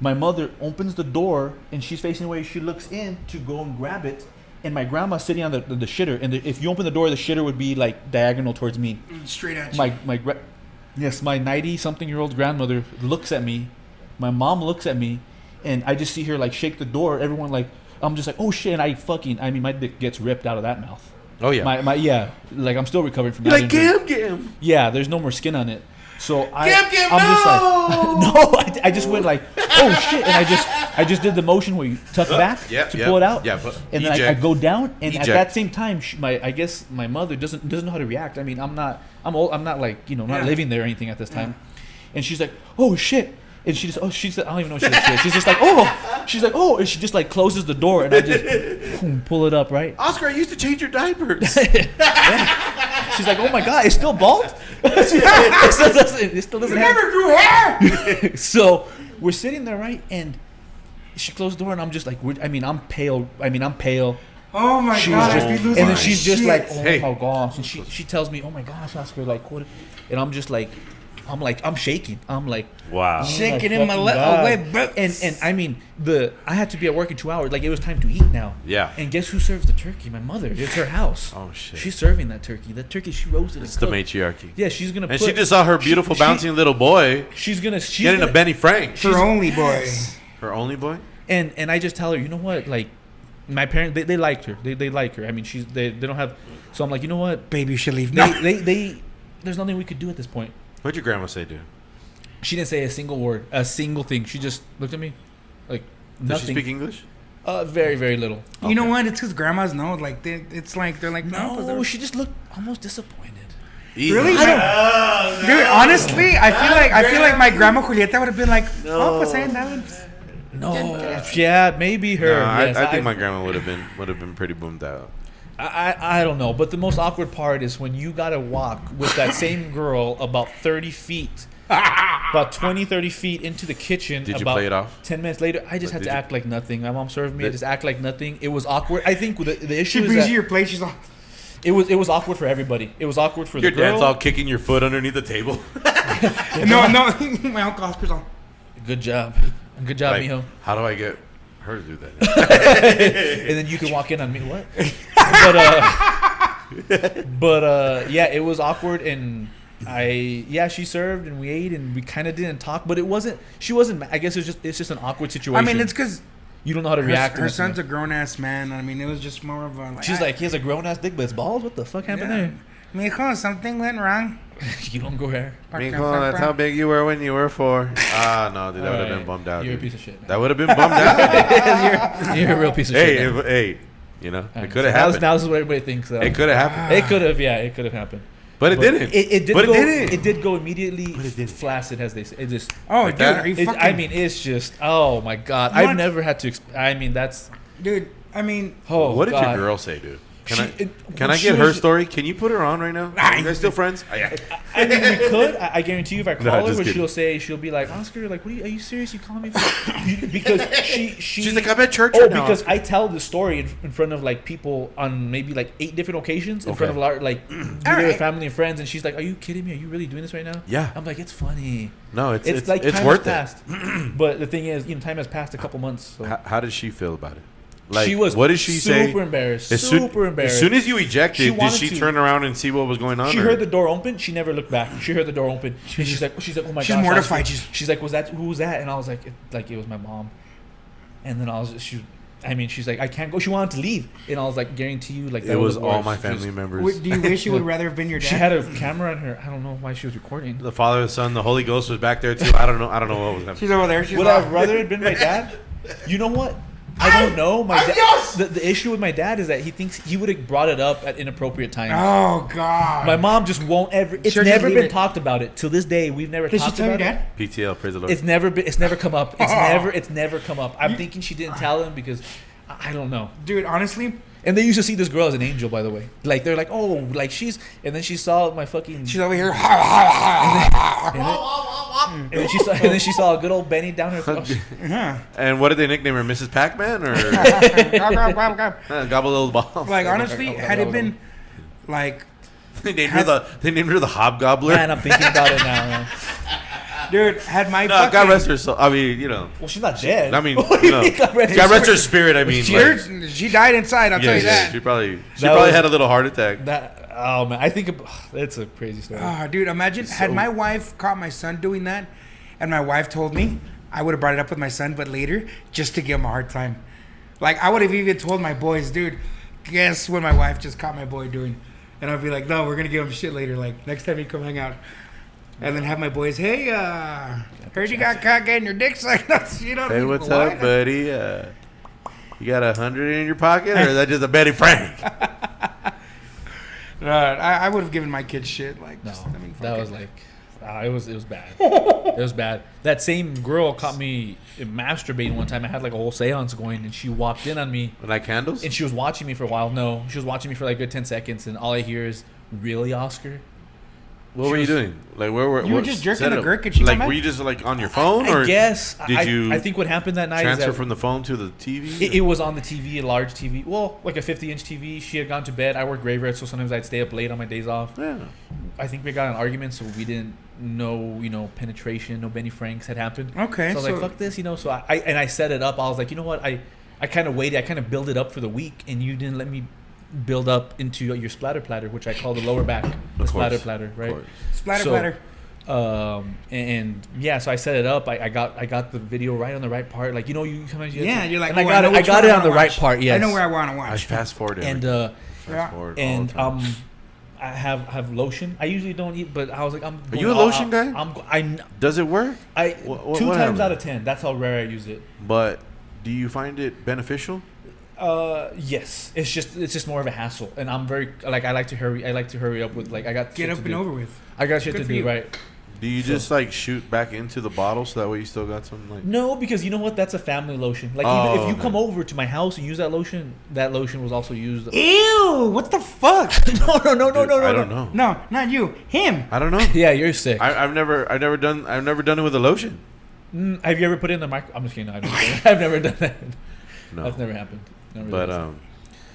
My mother opens the door and she's facing away. She looks in to go and grab it, and my grandma's sitting on the shitter. And if you open the door, the shitter would be like diagonal towards me. Straight at you. My 90-something-year-old grandmother looks at me. My mom looks at me, and I just see her like shake the door. Everyone like, I'm just like, oh shit! And my dick gets ripped out of that mouth. Oh yeah. Like I'm still recovering from You're that. like injury. get him. Yeah, there's no more skin on it. So I'm no! just like, no. I just went like, oh shit, and I just did the motion where you tuck back to pull it out. Yeah, but And then I go down, and at Eject. that same time, I guess my mother doesn't know how to react. I mean, I'm old. I'm not like not living there or anything at this time. And she's like, oh shit. And she said, I don't even know what she said. She's just like, oh, and she just like closes the door, and I just pull it up, right? Oscar, I used to change your diapers. She's like, oh my god, it's still bald? it still doesn't have. Never grew hair. So we're sitting there, right? And she closed the door, and I'm just like, I'm pale. Oh my She god. was I'd be just, losing and then my she's just shit. like, oh Hey. my gosh, and she tells me, oh my gosh, Oscar, like what? And I'm just like, I'm shaking. I'm like, Wow. shaking oh in my fucking leg. God. Oh wait, bro. And I mean I had to be at work in 2 hours. Like it was time to eat now. Yeah. And guess who serves the turkey? My mother. It's her house. Oh shit. She's serving that turkey. That turkey she roasted. It's and the cooked. matriarchy. Yeah, she's gonna. And put, she just saw her beautiful bouncing little boy She's gonna. getting a Benny Frank. Her only boy. Her only boy. And I just tell her, you know what? Like, my parents they liked her. They like her. I mean, they don't have. So I'm like, you know what? Baby should leave now. They there's nothing we could do at this point. What'd your grandma say, dude? She didn't say a single word, a single thing. She just looked at me, like Does nothing. she speak English? Very, very little. You know what? It's because grandmas know. Like it's like they're like No, she just looked almost disappointed. Really? I don't. Dude, honestly, I feel like my grandma Julieta would have been like, oh, pues ahí andaban. No, yeah, maybe her. No, yes, I think my grandma would have been pretty boomed out. I don't know, but the most awkward part is when you gotta walk with that same girl about 30 feet, about 20, 30 feet into the kitchen. Did you about play it off? 10 minutes later, I just had Did to you- act like nothing. My mom served me. I just act like nothing. It was awkward. I think the issue She is brings that you your plate. She's like, it was awkward for everybody. It was awkward for Your the girl. dad's all kicking your foot underneath the table. no. My uncle Oscar's on. Good job, Like, mijo. how do I get her to do that? And then you can walk in on me. What? But yeah, it was awkward, and she served, and we ate, and we kind of didn't talk, but it wasn't. She wasn't. I guess it's just an awkward situation. I mean, it's because You don't know how to react. Her son's a grown ass man. I mean, it was just more of a. She's like, he has a grown ass dick, but it's balls. What the fuck happened there? Mijo, something went wrong. You don't go there. Mijo, that's how big you were when you were 4. No, dude, that would have been bummed out. You're dude. a piece of shit. That would have been bummed out. you're a real piece of shit. Hey, you know, it could have happened. Now this is what everybody thinks. It could have happened. It could have, it could have happened. But it didn't. It did. But go, it didn't. It did go immediately But it didn't. flaccid, as they say. It just. Oh, Like dude, that? are you fucking? I mean, it's just. Oh my god, I've never had to. I mean, that's. Dude, I mean. Oh, What did God. your girl say, dude? Can She I get her was- story? Can you put her on right now? Are you guys still friends? I mean, we could. I guarantee you, if I call No, her, just but kidding. she'll be like, Oscar, like, what are you serious? You calling me? Because She's like, I'm at church Oh, right now. because I tell the story in front of like people on maybe like 8 different occasions in front of like their family and friends, and she's like, "Are you kidding me? Are you really doing this right now?" Yeah. I'm like, "It's funny." No, it's like it's time worth has it. passed. But the thing is, time has passed a couple months. So. How did she feel about it? Like, She was what did she say? super embarrassed. As Super embarrassed. As soon as you ejected, She did wanted she to. turn around and see what was going on? She or- heard the door open. She never looked back. She heard the door open. And she's like, "Oh my god!" She's mortified. She's like, who was that?" And I was like, "It was my mom." And then she's like, "I can't go." She wanted to leave, and I was like, "Guarantee you, like that It was the all worst." my She family was- members. Do you wish you would rather have been your dad? She had a camera on her. I don't know why she was recording. The Father, the Son, the Holy Ghost was back there too. I don't know what was happening. She's over there. She's Would like, I rather have been my dad? You know what? I don't know. My the issue with my dad is that he thinks he would have brought it up at inappropriate times. oh God. My mom just won't ever. It's She'll just never leave been it. talked about it till this day. We've never Did she talked tell your about dad? PTL, praise the Lord. it. It's never come up. It's never come up. I'm thinking she didn't tell him because I don't know. Dude, honestly, And they used to see this girl as an angel, by the way. Like they're like, oh, like she's. And then she saw my fucking. she's over here. And then she saw a good old Benny down her. And what did they nickname her? Mrs. Pac-Man or Gobble Little Balls? Like honestly, had it been like, they named her the Hobgobbler. Man, I'm thinking about it now. Man. dude, had my No, fucking, God rest her soul. I mean, you know. Well, she's not dead. I mean, What do you know, mean, God rest her God rest her spirit? spirit. I mean, she died inside. I'll tell you that. She probably was- had a little heart attack. Oh man, I think that's a crazy story. Dude, imagine had my wife caught my son doing that, and my wife told me, I would have brought it up with my son, but later, just to give him a hard time. Like I would have even told my boys, dude, guess what my wife just caught my boy doing, and I'd be like, no, we're gonna give him shit later. Like next time you come hang out, and then have my boys, hey, heard you got caught getting your dick sucked. You know what I Hey, mean? what's What? up, buddy? You got 100 in your pocket, or is that just a Betty Frank? I would have given my kids shit. Like, No, just, I mean, fuck that it. was like, it was bad. It was bad. That same girl caught me masturbating one time. I had like a whole seance going, and she walked in on me, Like candles? and she was watching me for a while. No, she was watching me for like a good 10 seconds, and all I hear is, "Really, Oscar?" What were you doing? Like, where were You were what- just jerking set the up. gherk and she Like, come were back? you just like on your phone, I or guess. did you I think what happened that night is transfer that from the phone to the TV? it was on the TV, a large TV. Well, like a 50-inch TV. She had gone to bed. I worked graveyard, so sometimes I'd stay up late on my days off. Yeah. I think we got in an argument, so we didn't know, penetration, no Benny Franks had happened. Okay, So I was like, fuck this, So I set it up. I was like, you know what? I kind of waited. I kind of built it up for the week, and you didn't let me build up into your splatter platter, which I call the lower back, the splatter platter, right? Splatter So, platter. And yeah, so I set it up. I got the video right on the right part. Like you come in. Yeah, you're like, and I oh, got know it. I which got one it on wanna the right watch. part. Yes. I know where I want to I watch. fast forwarded. And fast forward. all and the time. I have lotion. I usually don't eat, but I was like, Are you a lotion guy? I Does it work? two what times happened? out of 10. That's how rare I use it. But do you find it beneficial? Yes. It's just more of a hassle, and I'm very like I like to hurry up with like I got Get shit up to and do. over with. I got shit Good to for do, you. right? Do you just like shoot back into the bottle so that way you still got some like? No, because you know what? That's a family lotion. Like Oh, even if you okay. come over to my house and use that lotion was also used. Ew! What the fuck? no. Dude, I don't know. No, not you. Him. I don't know. Yeah, you're sick. I've never done it with a lotion. Have you ever put it in the micro? I'm just kidding. No, I've never done that. No. That's never happened. Never But done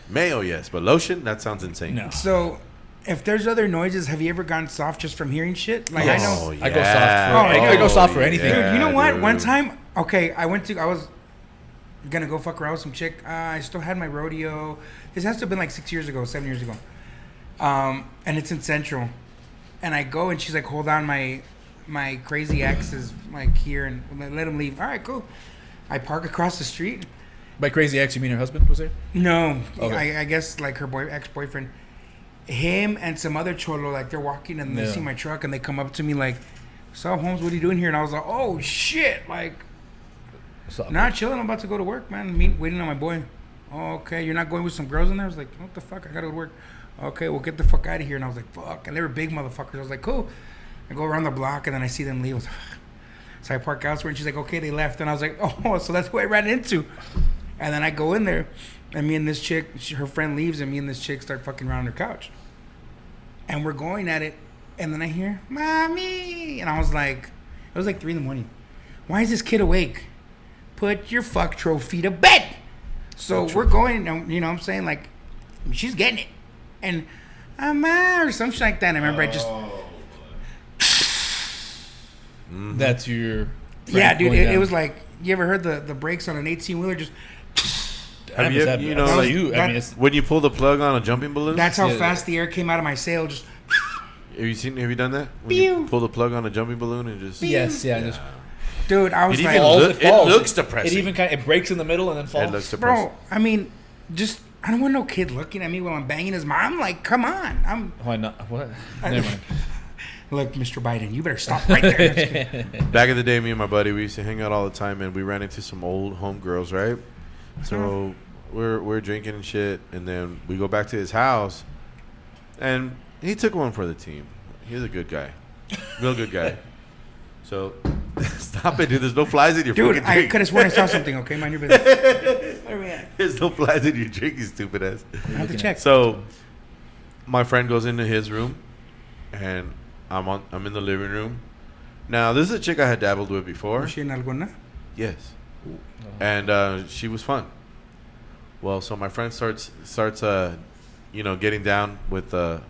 mayo, yes, but lotion, that sounds insane. No. So, if there's other noises, have you ever gone soft just from hearing shit? Like Yes. I know. I go soft for- I go soft for anything. Dude, you know what? dude. One time, okay, I was gonna go fuck around with some chick. I still had my rodeo. This has to have been like 7 years ago. And it's in Central. And I go and she's like, hold on, my crazy ex is like here and let him leave. All right, cool. I park across the street By crazy ex, you mean her husband was there? No, Okay. I guess like her ex-boyfriend, him and some other cholo, like they're walking and they Yeah. see my truck and they come up to me like, "So Holmes, what are you doing here?" And I was like, "Oh shit!" Like, So, not chilling. I'm about to go to work, man. Waiting on my boy. Oh, okay, you're not going with some girls in there? I was like, "What the fuck? I gotta go to work." Okay, well get the fuck out of here. And I was like, "Fuck!" And they were big motherfuckers. I was like, "Cool." I go around the block and then I see them leave. I was like, so I park elsewhere and she's like, "Okay, they left." And I was like, "Oh, so that's who I ran into." And then I go in there, and me and this chick, her friend leaves, and me and this chick start fucking around her couch. And we're going at it, and then I hear, "Mommy!" And I was like, it was like 3 in the morning. Why is this kid awake? Put your fuck trophy to bed. So we're going, and you know what I'm saying? Like, she's getting it. And, "Mama," or something like that. And I remember I just, that's your. yeah, dude, going it down. was like, you ever heard the brakes on an 18-wheeler? Just, Have you, That- you know, that's like you. I that- mean, it's, when you pull the plug on a jumping balloon? that's how Yeah. fast the air came out of my sail. Just, Have you done that? When you Pew. pull the plug on a jumping balloon and just yes, yeah. Just dude, I was It like, even falls, look- it falls. it looks depressing. It even kind of, it breaks in the middle and then falls. it looks depressing. bro, I mean, just, I don't want no kid looking at me while I'm banging his mom. Like, come on. Why not? What? Never mind. Look, Mr. Biden, you better stop right there. Back in the day, me and my buddy, we used to hang out all the time, and we ran into some old homegirls, right? So we're drinking and shit, and then we go back to his house, and he took one for the team. He's a good guy, real good guy. So stop it, dude. There's no flies in your Dude, fucking I drink. could have sworn I saw something. Okay, mind your business. Where are we at? There's no flies in your drink, you stupid ass. I have to check. So my friend goes into his room, and I'm in the living room. Now this is a chick I had dabbled with before. Was she in alguna? Yes. And she was fun. Well, so my friend starts getting down with the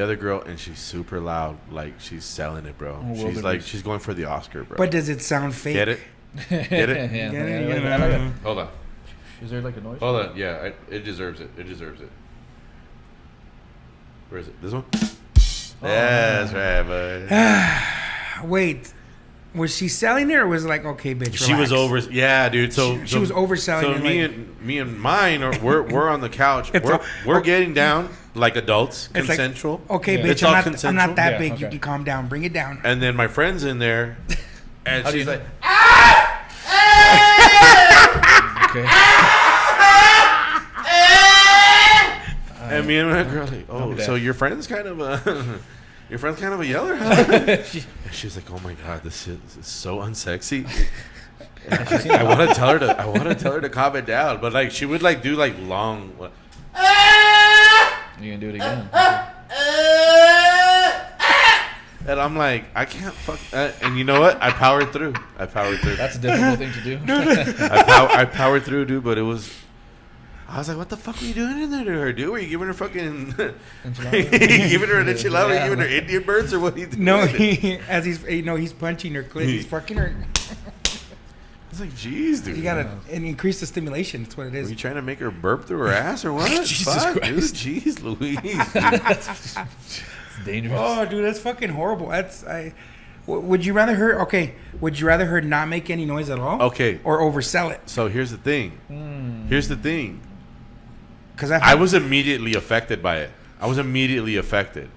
other girl, and she's super loud, like she's selling it, bro. Oh, She's well, like she's going for the Oscar, bro. But does it sound fake? Get it? Get it? Yeah, Get yeah, it? I like it. Hold on. Is there like a noise? Hold on. Yeah, it deserves it. It deserves it. Where is it? This one? That's right, bud. Wait, was she selling it or was it like, okay, bitch, She was relax? over. Yeah, dude. So She was overselling So it, me and mine are we're on the couch. It's We're all- getting down like adults, It's like, consensual. okay, Yeah. bitch, It's all I'm not consensual. that Yeah, big. okay. You can calm down. Bring it down. And then my friend's in there, and How do she's you like, Okay. and me and my girl like, oh, Okay. so your friend's kind of a yeller, huh? And she's like, oh my god, this is so unsexy. I want to tell her to calm it down, but like she would like do like long. You gonna do it again? And I'm like, I can't fuck. And you know what? I powered through. That's a difficult thing to do. I powered through, dude. But it was. I was like, what the fuck were you doing in there to her, dude? Were you giving her fucking. Giving her an enchilada? Were you giving her Indian birds or what? Are you doing? No, he's punching her clit. He's fucking her. I was like, jeez, dude. You gotta increase the stimulation. That's what it Were is. you trying to make her burp through her ass or what? Jesus Fuck, Christ. dude. Jeez, Louise. Dude. It's dangerous. Oh, dude, that's fucking horrible. Would you rather her? Okay, would you rather her not make any noise at all? Okay. Or oversell it? So here's the thing. Here's the thing. Because I was immediately affected by it. I was immediately affected.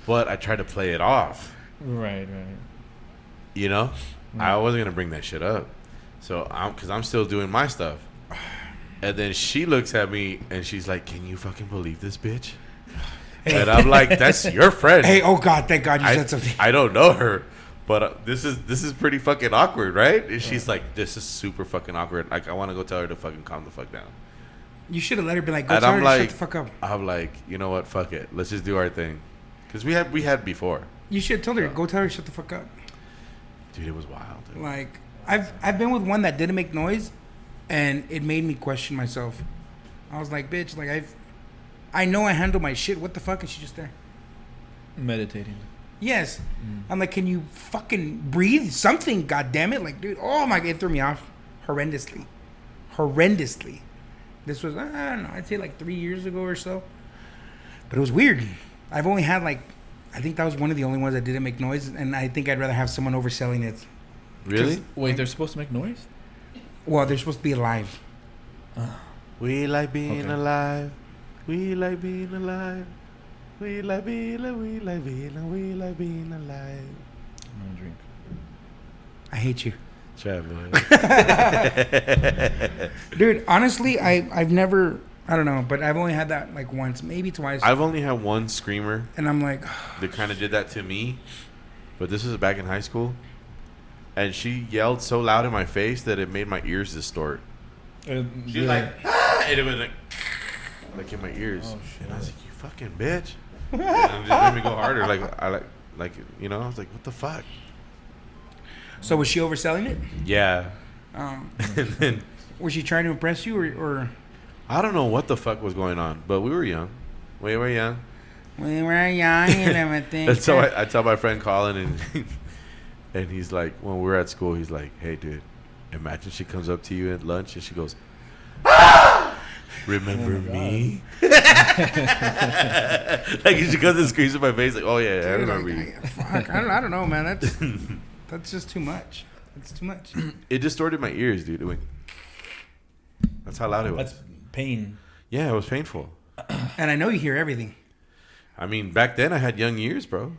But I tried to play it off. Right. You know? I wasn't going to bring that shit up. So, because I'm still doing my stuff. And then she looks at me and she's like, can you fucking believe this bitch? And I'm like, that's your friend. Hey, oh God, thank God you said something. I don't know her. But this is pretty fucking awkward, right? And she's like, this is super fucking awkward. Like, I want to go tell her to fucking calm the fuck down. You should have let her be like, go And tell I'm her to like, shut the fuck up. I'm like, you know what? Fuck it. Let's just do our thing. Because we had before. You should have told her, go tell her to shut the fuck up. Dude, it was wild. Dude. Like, I've been with one that didn't make noise, and it made me question myself. I was like, bitch, like I know I handle my shit. What the fuck is she just there? Meditating. Yes. I'm like, can you fucking breathe something? God damn it! Like, dude, oh my, it threw me off horrendously. This was, I don't know, I'd say like 3 years ago or so. But it was weird. I've only had like, I think that was one of the only ones that didn't make noise, and I think I'd rather have someone overselling it. Really? Wait, they're supposed to make noise? Well, they're supposed to be alive. We like being Okay. alive. We like being alive. We like being alive. We like being alive. We like being alive. I'm gonna drink. I hate you. Traveling. Dude, honestly, I've never, I don't know, but I've only had that like once, maybe twice. I've only had one screamer And I'm like, that kind of did that to me, but this was back in high school, and she yelled so loud in my face that it made my ears distort. She was like, ah! And it was like in my ears, Oh, and I was like, "You fucking bitch!" And it just made me go harder. Like you know, I was like, "What the fuck?" so was she overselling it? Yeah. Um, And then was she trying to impress you or I don't know what the fuck was going on, but we were young. We were young. we were young and everything? And so I tell my friend Colin, and and he's like, when we were at school, he's like, "Hey, dude, imagine she comes up to you at lunch and she goes, ah! Remember me?" Like she comes and screams in my face, like, "Oh yeah, I remember you." Fuck, I don't know, man. That's just too much. It's too much. It distorted my ears, dude. It went, that's how loud it was. That's pain. Yeah, it was painful. And I know you hear everything. I mean, back then I had young ears, bro.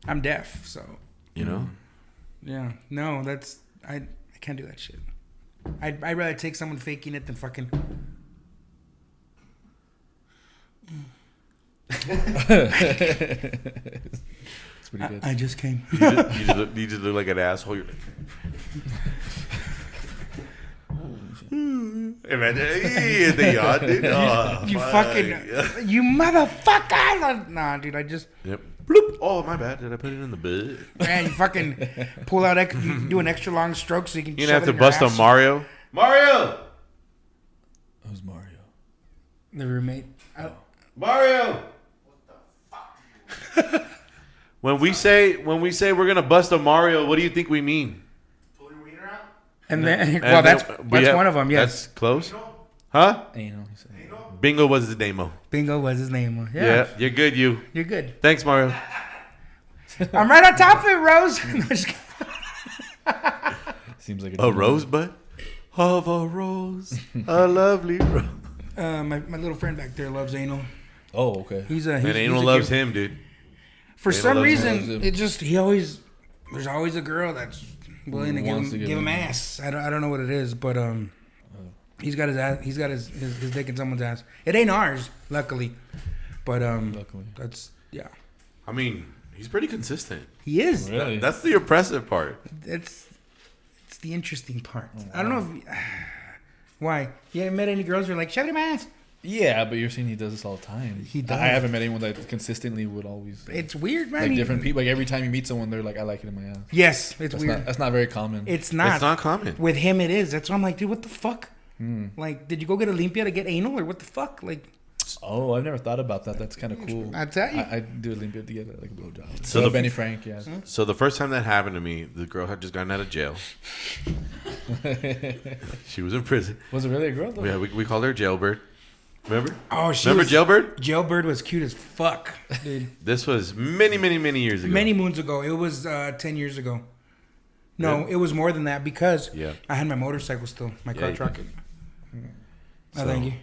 I'm deaf, so You know? yeah. No, that's I can't do that shit. I'd rather take someone faking it than fucking. It's pretty good. I just came. You just look like an asshole. You're like, imagine, hey, they yawn, dude. Oh, You fuck. fucking, you motherfucker! Nah, dude, I just, Yep. Bloop. Oh, my bad. Did I put it in the bed? man, you fucking pull out, you do an extra long stroke so you can. You're shove gonna have it to in your bust a ass. Mario. Mario. Who's Mario? The roommate. Mario. When we say we're gonna bust a Mario, what do you think we mean? And then, And well, then that's we have- one of them. Yes, That's close. Huh? Anal. He said. Bingo was his name. Bingo was his name. Yeah. Yeah, You're good. You. you're good. Thanks, Mario. I'm right on top of it, Rose. No, just kidding. Seems like A rosebud of a rose, a lovely rose. My little friend back there loves anal. Oh, okay. He's a And he's Anal a loves cute- him, dude. For Anal some loves reason, him. it just there's always a girl that's willing to Wants to give give him him- ass. I don't know what it is, but he's got his ass. He's got his dick in someone's ass. It ain't ours, luckily. But Luckily. that's yeah. I mean, he's pretty consistent. He is. Really? That's the impressive part. It's the interesting part. I don't know if why you haven't met any girls who are like shove it in my ass. Yeah, but you're saying he does this all the time. He does. I haven't met anyone that consistently would always It's weird, man. like different people. Like every time you meet someone, they're like, "I like it in my ass." Yes, it's That's weird. not. That's not very common. It's not. It's not common. With him, it is. That's why I'm like, dude, what the fuck? Hmm. Like, did you go get Olympia to get anal, or what the fuck? Like, Oh, I've never thought about that. That's kind of cool. I tell you. I do a little bit to get like a blowjob. So So the- Benny Frank, yeah. So the first time that happened to me, the girl had just gotten out of jail. She was in prison. Was it really a girl though? Yeah, we called her Jailbird. Remember? oh, she Remember was, Jailbird? Jailbird was cute as fuck, dude. This was many years ago. Many moons ago. It was 10 years ago. No, Yeah. it was more than that because Yeah. I had my motorcycle still, my Yeah, car you- truck. So- Thank you.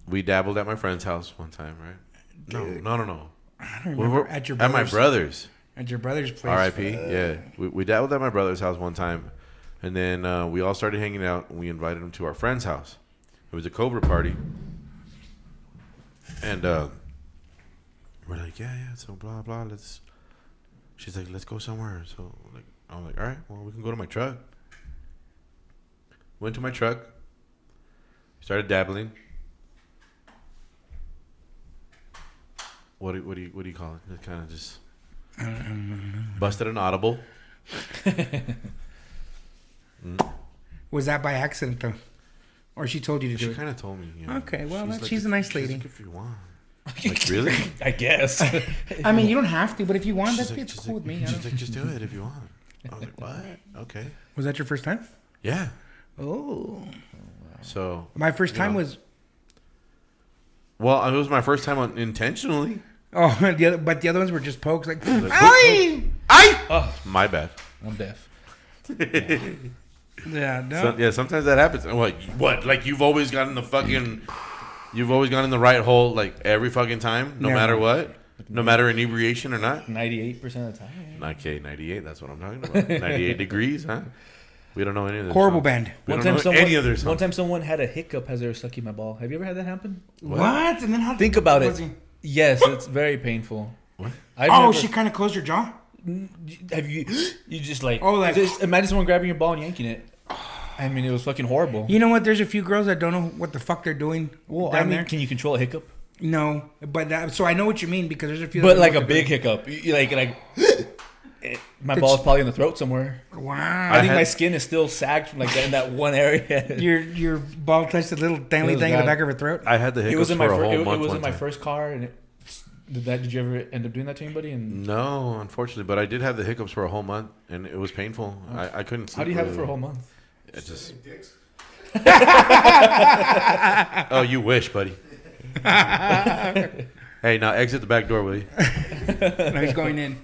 We dabbled at my friend's house one time, right? Dude. No. I don't We remember. were At your at my brother's. brother's. At your brother's place. R.I.P. Yeah, we dabbled at my brother's house one time, and then we all started hanging out. And we invited him to our friend's house. It was a Cobra party, and we're like, yeah. So blah blah. Let's. She's like, let's go somewhere. So like, I was like, all right. Well, we can go to my truck. Went to my truck. Started dabbling. What do you call it? It kind of just busted an audible. Was that by accident though, or she told you to do She it? kind of told me. You know, Okay, well, like, she's a nice she's lady. like, if you want. Like, really? I guess. I mean, you don't have to, but if you want, She's that's like, it's she's cool like- with me. I She's don't- like, just do it if you want. I was like, what? Okay. Was that your first time? Yeah. Oh, So. my first you time know. was. Well, it was my first time intentionally. Oh, but the other ones were just pokes. Like, Like, "Oy!" I. Oh, My bad. I'm deaf. Yeah, no. Yeah, sometimes that happens. What? Like you've always gotten the fucking, you've always gone in the right hole like every fucking time, no Never. matter what, no matter inebriation or not. 98% of the time. Okay, 98. That's what I'm talking about. 98 degrees, huh? We don't know any of this. Horrible band. We don't know any of their songs. One time someone had a hiccup as they were sucking my ball. Have you ever had that happen? What? And then how? Think about was it. he- Yes, it's very painful. What? She kind of closed your jaw. Have you? You just like. Oh, like- just imagine someone grabbing your ball and yanking it. I mean, it was fucking horrible. You know what? There's a few girls that don't know what the fuck they're doing Well, down I mean, there. can you control a hiccup? No, but so I know what you mean because there's a few. But that like don't a know what big hiccup, like my ball's probably in the throat somewhere. they're doing. I Wow. think my skin is still sagged from like that in that one area. Your ball touched a little dangly was thing in the bad. back of her throat. I had the It hiccups was in my for a whole it month. was in one my time. first car, and did you ever end up doing that to anybody? And No, unfortunately, but I did have the hiccups for a whole month, and it was painful. I couldn't sleep. how do you have it really for a whole well. month? It just. Oh, you wish, buddy. Hey, now exit the back door, will you? No, he's going in.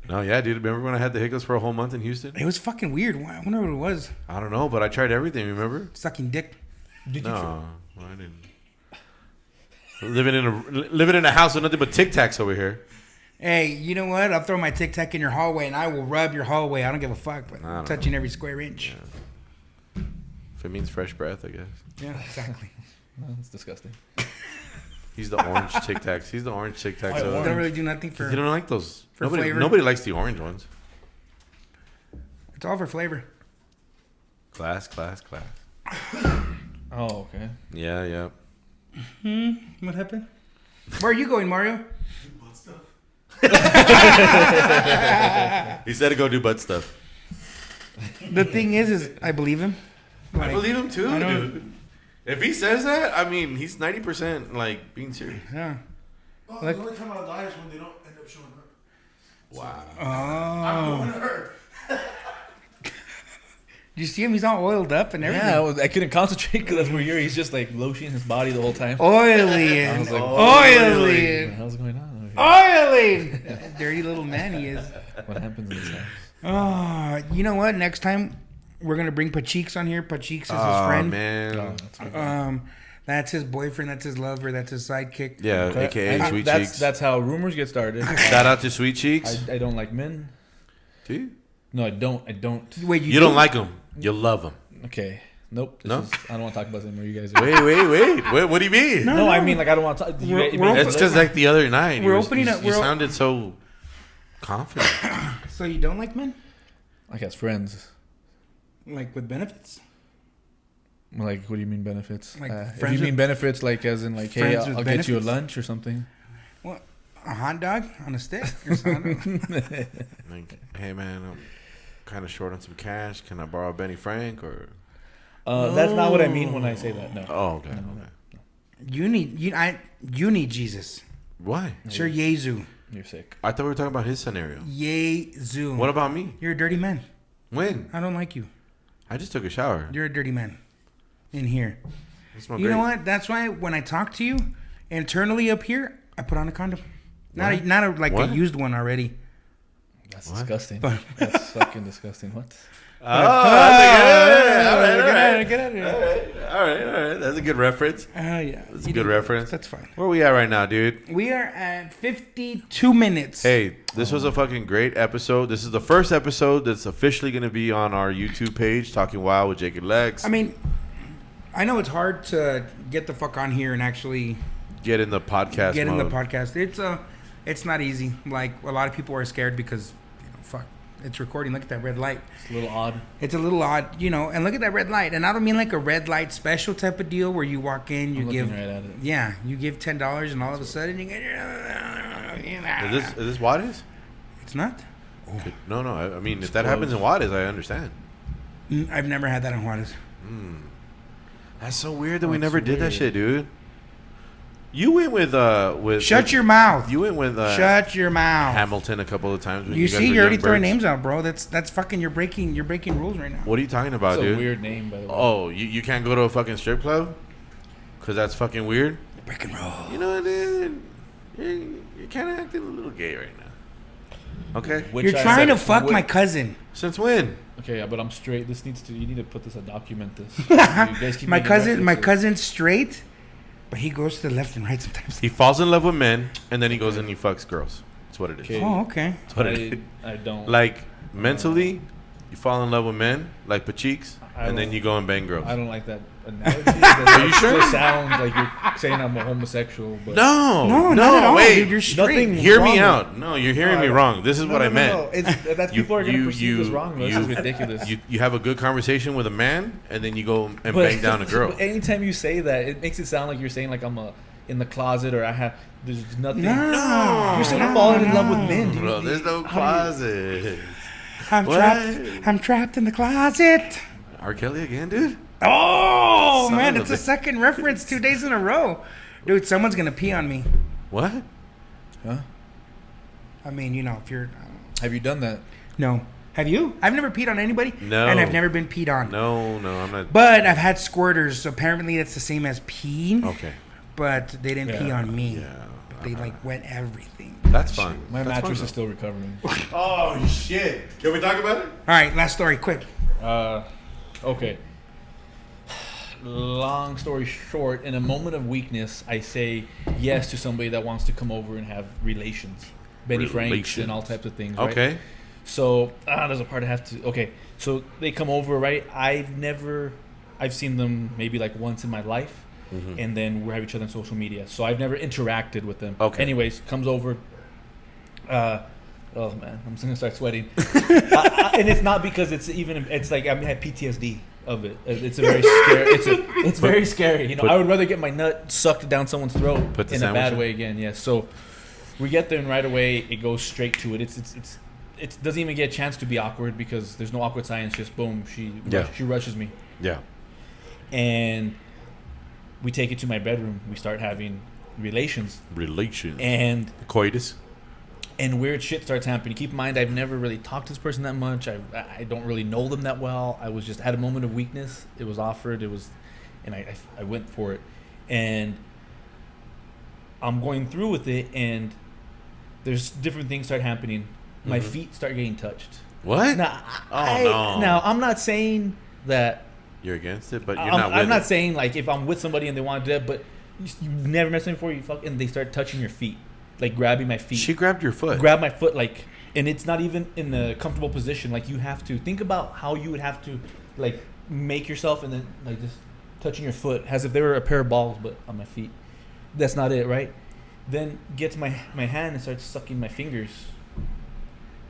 No, yeah, dude. Remember when I had the hiccups for a whole month in Houston? It was fucking weird. I wonder what it was. I don't know, but I tried everything. Remember? Sucking dick. Did you? No, I didn't. Living in a house with nothing but Tic Tacs over here. Hey, you know what? I'll throw my Tic Tac in your hallway and I will rub your hallway. I don't give a fuck, but I don't touching every square inch. If it means fresh breath, I guess. Yeah, exactly. No, it's disgusting. He's the orange Tic Tacs. He's the orange Tic Tacs. Why Don't orange? really do nothing for. You don't like those? For Nobody, flavor. nobody likes the orange ones. It's all for flavor. Class. Oh, okay. Yeah. What happened? Where are you going, Mario? He said to go do butt stuff. The thing is I believe him. I Like, believe him too, I don't- dude. If he says that, I mean, he's 90% like being serious. Yeah. Oh, Like- the only time I lie is when they don't end up showing her. Wow. I'm going to her. You see him? He's all oiled up and everything. Yeah, I couldn't concentrate because that's where you're. He's just like lotioning his body the whole time. Oily I and was like, oily. What the hell's going on over here? Oily. Dirty little man he is. What happens in this house? Oh, you know what? Next time we're gonna bring Pacheeks on here. Pacheeks is his Oh, friend. man. Oh, that's good. That's his boyfriend. That's his lover. That's his sidekick. Yeah, Okay. aka And Sweet that's, Cheeks. That's how rumors get started. Shout out to Sweet Cheeks. I don't like men. Dude. No, I don't. Wait, You don't like them. You love them. Okay. Nope. No? I don't want to talk about this anymore. You guys. Wait. What do you mean? No, I mean like I don't want to talk. We're It's because like the other night, We're you was- opening you, up- you we're- sounded so confident. So you don't like men? like as friends. Like with benefits? Like, what do you mean benefits? Like If friends you mean with- benefits, like as in like, hey, friends I'll with get you a benefits? lunch or something. What? A hot dog on a stick? Or something? Like, hey man, I'm kind of short on some cash. Can I borrow Benny Frank or? That's not what I mean when I say that. No. Oh, okay. No. Okay. you need Jesus. Why? Sure, Yezu. You're sick. I thought we were talking about his scenario. Yezu. What about me? You're a dirty man. When? I don't like you. I just took a shower. You're a dirty man. In here. I smell You great. know what? That's why when I talk to you internally up here, I put on a condom. Not What? not a, like What? a used one already. That's What? disgusting. But- That's fucking disgusting. What? Oh, that's Get out good. of- get out of here. All right. That's a good reference. Oh yeah, That's a good reference. That's fine. Where we at right now, dude? We are at 52 minutes. Hey, this was a fucking great episode. This is the first episode that's officially going to be on our YouTube page, Talking Wild with Jake and Lex. I mean, I know it's hard to get the fuck on here and actually Get in the podcast get in mode. the podcast. It's not easy. Like a lot of people are scared because, fuck, it's recording. Look at that red light. It's a little odd. It's a little odd, and look at that red light. And I don't mean like a red light special type of deal where you walk in, you I'm give, looking right at it. yeah, you give $10 and all of a sudden you get. Is this Juarez? It's not. No. I mean, if that happens in Juarez, I understand. I've never had that in Juarez. That's so weird that we That's never did that weird. shit, dude. You went with Shut your mouth. You went with Shut your mouth. Hamilton a couple of times. When You guys see, were you're already young throwing birds. names out, bro. That's fucking. You're breaking rules right now. What are you talking about, It's a dude? weird name, by the way. Oh, you can't go to a fucking strip club? Because that's fucking weird? Break and roll. You know what, dude? You're kind of acting a little gay right now. Okay. Which You're I trying to said- fuck which- my cousin. Since when? Okay, yeah, but I'm straight. This needs to. You need to put this. Document this. You guys keep My making cousin, my references. cousin's straight, but he goes to the left and right sometimes. He falls in love with men, and then he goes and he fucks girls. That's what it is. Okay. Oh, okay. That's what it is. I don't. Like, mentally, you fall in love with men, like Pacheeks, I and then don't- you go and bang girls. I don't like that analogy. Are you sure? It sounds like you're saying I'm a homosexual, but No, not at all, wait. dude. You're straight. Nothing- Hear me wrong out. No, you're hearing me wrong. This is what I meant. No. That's You- people are gonna you- perceive this you- wrong. This you- is ridiculous. You have a good conversation with a man, and then you go and bang down a girl. But anytime you say that, it makes it sound like you're saying like I'm in the closet or I have. There's nothing. No. You're saying I'm falling in love with men. dude. Bro, there's no How do you- closet. I'm What? trapped. I'm trapped in the closet. R. Kelly again, dude? Oh Son man, of it's a a bitch. second reference 2 days in a row, dude. Someone's gonna pee on me. What? Huh? I mean, you know, if you're Have you done that? no, have you? I've never peed on anybody. No. and I've never been peed on. No, I'm not. But I've had squirters. So apparently, it's the same as peeing. Okay. But they didn't pee Yeah. on me. Yeah. But they like wet everything. That's fun. My That's mattress fun, is still recovering. Oh, shit. Can we talk about it? All right, last story, quick. Okay. Long story short, in a moment of weakness, I say yes to somebody that wants to come over and have relations. Benny Franks Relations. and all types of things. Right? Okay. So there's a part I have to. Okay, so they come over, right? I've seen them maybe like once in my life, and then we have each other on social media. So I've never interacted with them. Okay. Anyways, comes over. Oh man, I'm just gonna start sweating, and it's not because it's like I had PTSD of it. It's a very scary. It's very scary. You know, I would rather get my nut sucked down someone's throat Put the in a sandwich bad in? way again. Yeah. So we get there and right away it goes straight to it. It doesn't even get a chance to be awkward because there's no awkward silence. Just boom, she rushes me, Yeah. and we take it to my bedroom. We start having relations, Relations. and Coitus. weird shit starts happening. Keep in mind, I've never really talked to this person that much. I don't really know them that well. I was just had a moment of weakness. It was offered. And I went for it, and I'm going through with it, and there's different things start happening. My feet start getting touched. What? Now, no. Now I'm not saying that. You're against it, but you're not with I'm not it. saying like if I'm with somebody and they want to do that, but you've never met somebody before. You fuck, and they start touching your feet, like grabbing my feet. She grabbed your foot. Grab my foot, like, and it's not even in a comfortable position. Like, you have to think about how you would have to like make yourself, and then like just touching your foot as if they were a pair of balls, but on my feet. That's not it, right? Then gets my hand and starts sucking my fingers.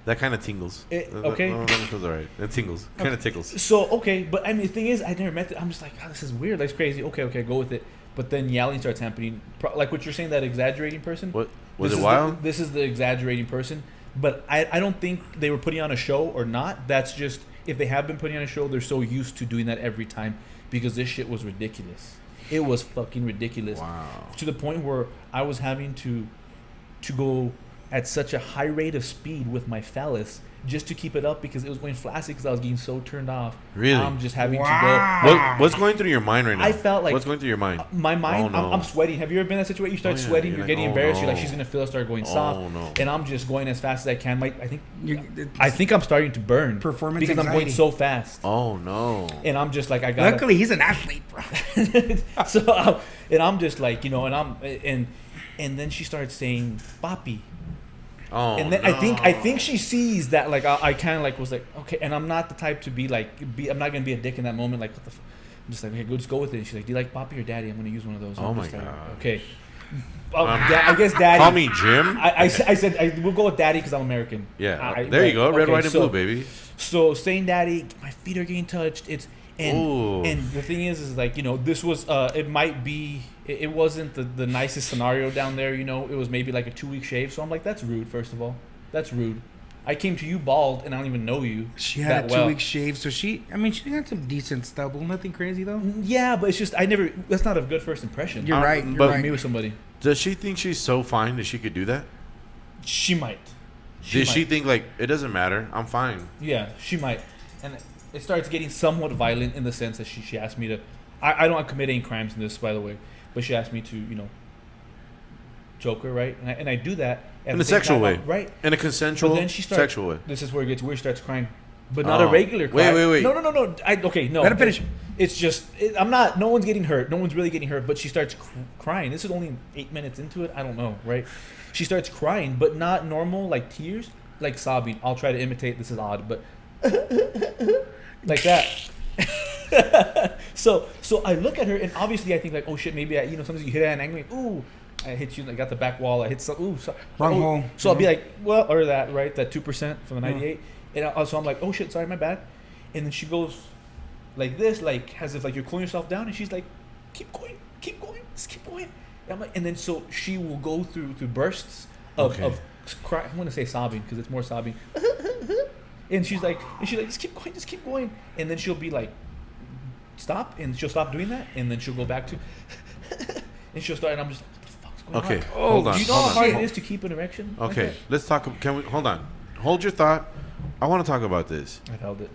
That kind of tingles. Okay. No, that feels alright. It tingles. Kind of tickles. So okay, but I mean the thing is, I never met it. I'm just like, oh, this is weird. That's crazy. Okay, go with it. But then yelling starts happening. Like what you're saying, that exaggerating person. What was This it? is Wild? this is the exaggerating person. But I don't think they were putting on a show or not. That's just if they have been putting on a show, they're so used to doing that every time because this shit was ridiculous. It was fucking ridiculous. Wow. To the point where I was having to go at such a high rate of speed with my phallus just to keep it up because it was going flaccid because I was getting so turned off. Really? I'm just having Wow. to go. What's going through your mind right now? I felt like What's going through your mind? My mind, Oh, no. I'm sweating. Have you ever been in that situation? You start Oh, yeah. sweating, You're you're like, getting oh, embarrassed. You're like, no. she's gonna feel it start going Oh, soft, no. and I'm just going as fast as I can. You- I think I'm starting to burn Performance because I'm going anxiety. so fast, Oh no. and I'm just like, I got. Luckily, he's an athlete, bro. So and I'm just like, you know, and then she starts saying "papi," Oh and then no. I think she sees that like I kind of like was like okay, and I'm not the type to be like I'm not gonna be a dick in that moment. Like what the. I'm just like, okay, just go with it. And she's like, do you like papi or daddy? I'm gonna use one of those. Oh I'm my just like, gosh. okay. I guess daddy. Call me Jim. I said we'll go with daddy because I'm American. Yeah. There you go. Red, okay, white, and so- blue, baby. So saying daddy, my feet are getting touched. It's Ooh. and the thing is like, you know, this was it might be it wasn't the nicest scenario down there. You know, it was maybe like a 2-week shave. So I'm like, that's rude. First of all, that's rude. I came to you bald and I don't even know you. She had a that well. 2-week shave, so she got some decent stubble. Nothing crazy though. Yeah, but it's just that's not a good first impression. You're right. but You're Me right. with somebody. Does she think she's so fine that she could do that? She might. Did she might. think like it doesn't matter? I'm fine. Yeah, she might. And it starts getting somewhat violent in the sense that she asked me to. I don't commit any crimes in this, by the way, but she asked me to, you know, choke her, right? And I do that, In a sexual way. right? In a consensual But then she starts, sexual way. This is where it gets weird. She starts crying, but not a regular cry. Wait. No. Okay, no. Let him finish. It's just I'm not. No one's getting hurt. No one's really getting hurt. But she starts crying. This is only 8 minutes into it. I don't know, right? She starts crying, but not normal like tears, like sobbing. I'll try to imitate. This is odd, but like that. So I look at her, and obviously I think like, oh shit, maybe I, sometimes you hit at an angle, like, ooh, I hit you, I got the back wall, I hit some, ooh, so, Wrong hole. So I'll be like, well, or that, right, that 2% from the 98, and so I'm like, oh shit, sorry, my bad, and then she goes like this, like as if like you're cooling yourself down, and she's like, keep going, just keep going, and I'm like, and then so she will go through bursts of cry. I'm gonna say sobbing because it's more sobbing, and she's like, just keep going, and then she'll be like, stop, and she'll stop doing that, and then she'll go back to and she'll start, and I'm just like, what the fuck's going on? Okay, hold on. Do you know how hard it is to keep an erection? Okay, like that? let's talk. Can we hold on? Hold your thought. I want to talk about this. I held it.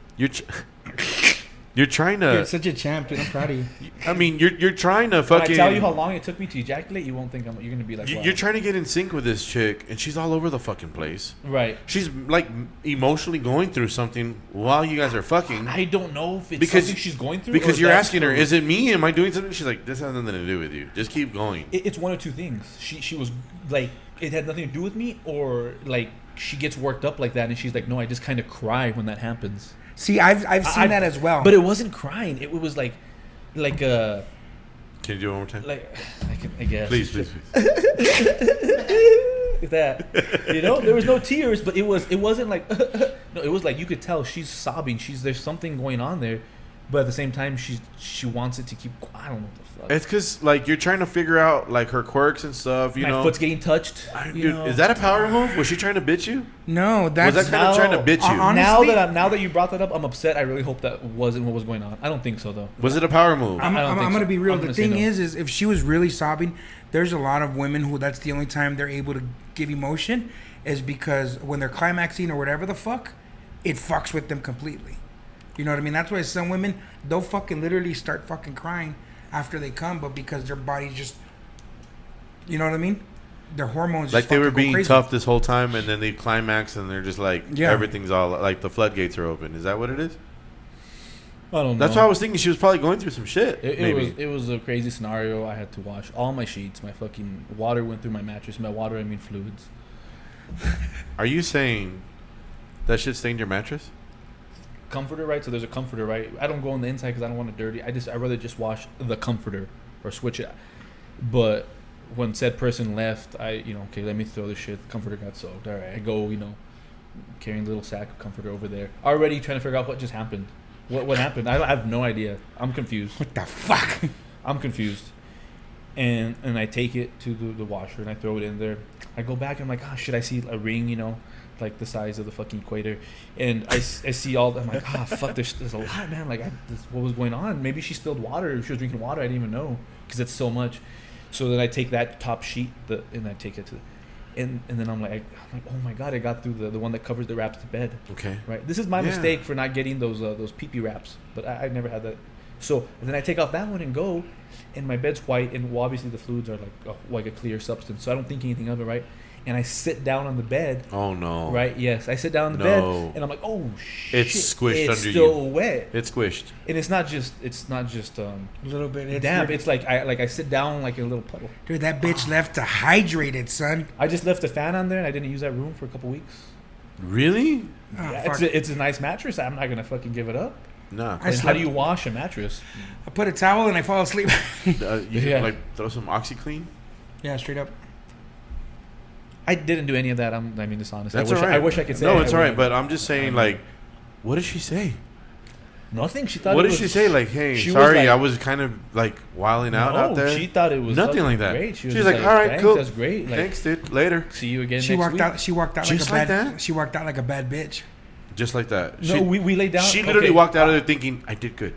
You're trying to. You're such a champion. I'm proud of you. I mean, you're trying to When fucking. I tell you how long it took me to ejaculate, you won't think you're gonna be like, wow. You're trying to get in sync with this chick, and she's all over the fucking place. Right. She's like emotionally going through something while you guys are fucking. I don't know if it's Because- something she's going through. Because or you're that's asking her, her- is it me? Am I doing something? She's like, this has nothing to do with you. Just keep going. It's one of two things. She was like, it had nothing to do with me, or like she gets worked up like that, and she's like, no, I just kind of cry when that happens. See, I've seen that as well. But it wasn't crying. It was like Can you do it one more time? like I guess. Please. That there was no tears, but it wasn't like no, it was like you could tell she's sobbing. There's something going on there, but at the same time she wants it to keep. I don't know what the fuck. It's because like you're trying to figure out like her quirks and stuff. You My know, foot's getting touched. Dude, is that a power move? Was she trying to bitch you? no, that's Was that kind of trying to bitch you? Honestly- now that you brought that up, I'm upset. I really hope that wasn't what was going on. I don't think so though. Was it a power move? I'm I don't think going to so. be real. I'm The gonna say thing no. is if she was really sobbing, there's a lot of women who that's the only time they're able to give emotion is because when they're climaxing or whatever the fuck, it fucks with them completely. You know what I mean? That's why some women, they'll fucking literally start fucking crying after they come, but because their body's just, you know what I mean? Their hormones Like just they were fucking go being crazy. tough this whole time, and then they climax, and they're just like, Yeah. everything's all like the floodgates are open. Is that what it is? I don't know. That's why I was thinking she was probably going through some shit. Maybe. It was a crazy scenario. I had to wash all my sheets. My fucking water went through my mattress. My water, I mean fluids. Are you saying that shit stained your mattress? Comforter, right? So there's a comforter, right? I don't go on the inside because I don't want it dirty. I'd rather just wash the comforter or switch it. But when said person left, okay, let me throw this shit. The comforter got soaked. All right, I go, carrying a little sack of comforter over there. Already trying to figure out what just happened. What happened? I have no idea. I'm confused. What the fuck? I'm confused. And I take it to the washer and I throw it in there. I go back and I'm like, should I see a ring, like the size of the fucking equator? And I see all. I'm like, fuck, there's a lot, man. Like, what was going on? Maybe she spilled water. She was drinking water. I didn't even know because it's so much. So then I take that top sheet and I take it to. And then I'm like, oh my god, I got through the one that covers the wraps to bed. Okay. Right. This is my mistake for not getting those pee-pee wraps, but I never had that. So and then I take off that one and go, and my bed's white, and obviously the fluids are like a clear substance, so I don't think anything of it, right? And I sit down on the bed. Oh no. Right. Yes, I sit down on the bed, and I'm like, oh shit, it's squished it's under still you. wet. It's squished. And it's not just A little bit. damp. It's like I sit down like a little puddle. Dude, that bitch left to hydrate it, son. I just left the fan on there, and I didn't use that room for a couple weeks. Really? Oh, Yeah, fuck. it's a nice mattress. I'm not gonna fucking give it up. Nah. I And how slept- do you wash a mattress? I put a towel and I fall asleep. You Yeah. can like throw some OxyClean. Yeah, straight up. I didn't do any of that. I'm being dishonest. That's I wish all right. I wish I could say. No, I it's all right. wouldn't. But I'm just saying, like, what did she say? Nothing. She thought. What it did was, she say? Like, hey, she was sorry, like- I was kind of like wilding out there. She thought it was Nothing fucking like that. Great. She was She's just like, all right, "Thanks, cool. That's great. Like, Thanks, dude. Later. see you again She next walked week. out. She walked out Just like a like bad. that? She walked out like a bad bitch. Just like that. No, we laid down. She literally okay. walked out of there thinking, I did good.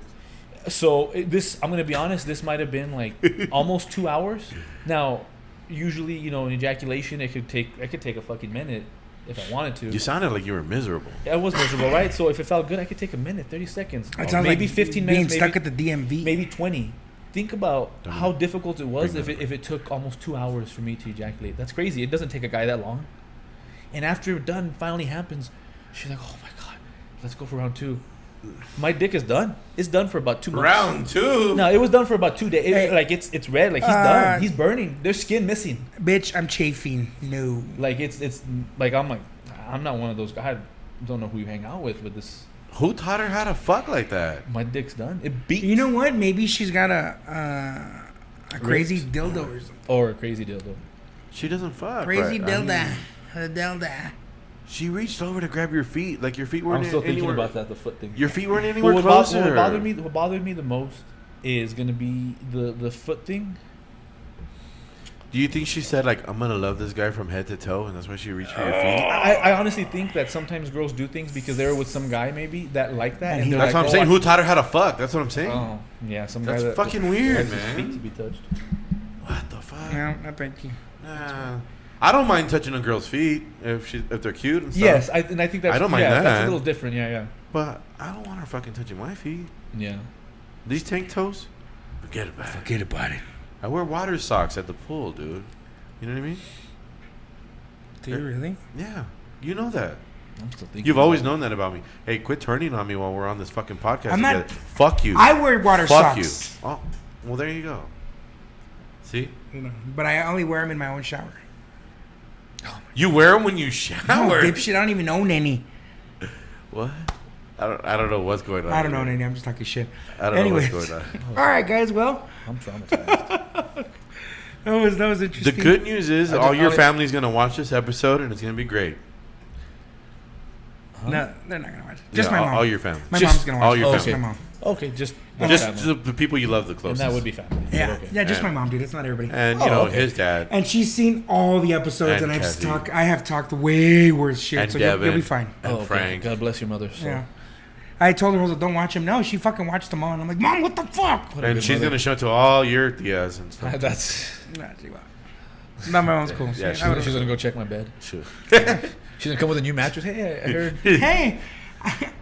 So I'm gonna be honest. This might have been like almost 2 hours. Now, usually, an ejaculation I could take a fucking minute if I wanted to. You sounded like you were miserable. I was miserable, right? So if it felt good, I could take a minute, 30 seconds, It sounds maybe like 15 being minutes, stuck maybe, at the DMV. maybe 20. Think about Don't how difficult it was bring if it took almost 2 hours for me to ejaculate. That's crazy. It doesn't take a guy that long. And after done finally happens, she's like, oh my God, let's go for round 2. My dick is done. It's done for about 2 months. Round 2. No, it was done for about 2 days. Hey. Like it's red. Like he's done. He's burning. There's skin missing. Bitch, I'm chafing. No. Like it's like I'm not one of those guys. I don't know who you hang out with, but this Who taught her how to fuck like that? my dick's done. It beat. You know what? Maybe she's got a crazy dildo or something. Or a crazy dildo. She doesn't fuck. Crazy but, I dildo. mean, A dildo. she reached over to grab your feet. Like your feet weren't I'm still thinking anywhere. about that, the foot thing. Your feet weren't But anywhere what closer. bothered me the most is gonna be the foot thing. Do you think she said like, I'm gonna love this guy from head to toe, and that's why she reached for your feet? I honestly think that sometimes girls do things because they're with some guy maybe that like that. And they're That's like, what I'm saying. oh, Who taught her how to fuck? That's what I'm saying. Oh yeah, some guy That's that fucking weird, likes his man. feet to be touched. What the fuck? Yeah, no, thank you. Nah. I don't mind touching a girl's feet if they're cute and stuff. Yes, I think that's I don't mind yeah, that. That's a little different. Yeah, But I don't want her fucking touching my feet. yeah. These tank toes? Forget about it. Forget about it. I wear water socks at the pool, dude. You know what I mean? Do you really? Yeah. You know that. I'm still thinking. You've always known that about me. Hey, quit turning on me while we're on this fucking podcast. I'm not- together. Fuck you. I wear water Fuck socks. you. Oh, well, there you go. See? But I only wear them in my own shower. You wear them when you No, shower. dipshit, I don't even own any. What? I don't know what's going on. I don't here. own any. I'm just talking shit. I don't Anyways. know what's going on. All right, guys. Well, I'm traumatized. that was The interesting. good news is I all just- your family's going to watch this episode, and it's going to be great. No, they're not gonna watch it. Just Yeah, my mom. all your family. My Just mom's gonna watch all it. your Just family. my mom. Okay, just Just the people you love the and closest. that would be family. Yeah, Okay. yeah, just And- my mom, dude. It's not everybody. And, Oh, you know, okay. his dad. And she's seen all the episodes, And and Cassie. I have talked way worse shit. And So you'll Devin. be fine. And Oh, okay. Frank. God bless your mother. So. Yeah. I told her, Rosa, don't watch him. No, she fucking watched them all, and I'm like, Mom, what the fuck? What a And good she's mother. going to show it to all your tias and stuff. That's. Nah, she won't. No, my mom's cool. Yeah, She's gonna go check my bed. Sure. She's gonna come with a new mattress. Hey, I heard. Hey,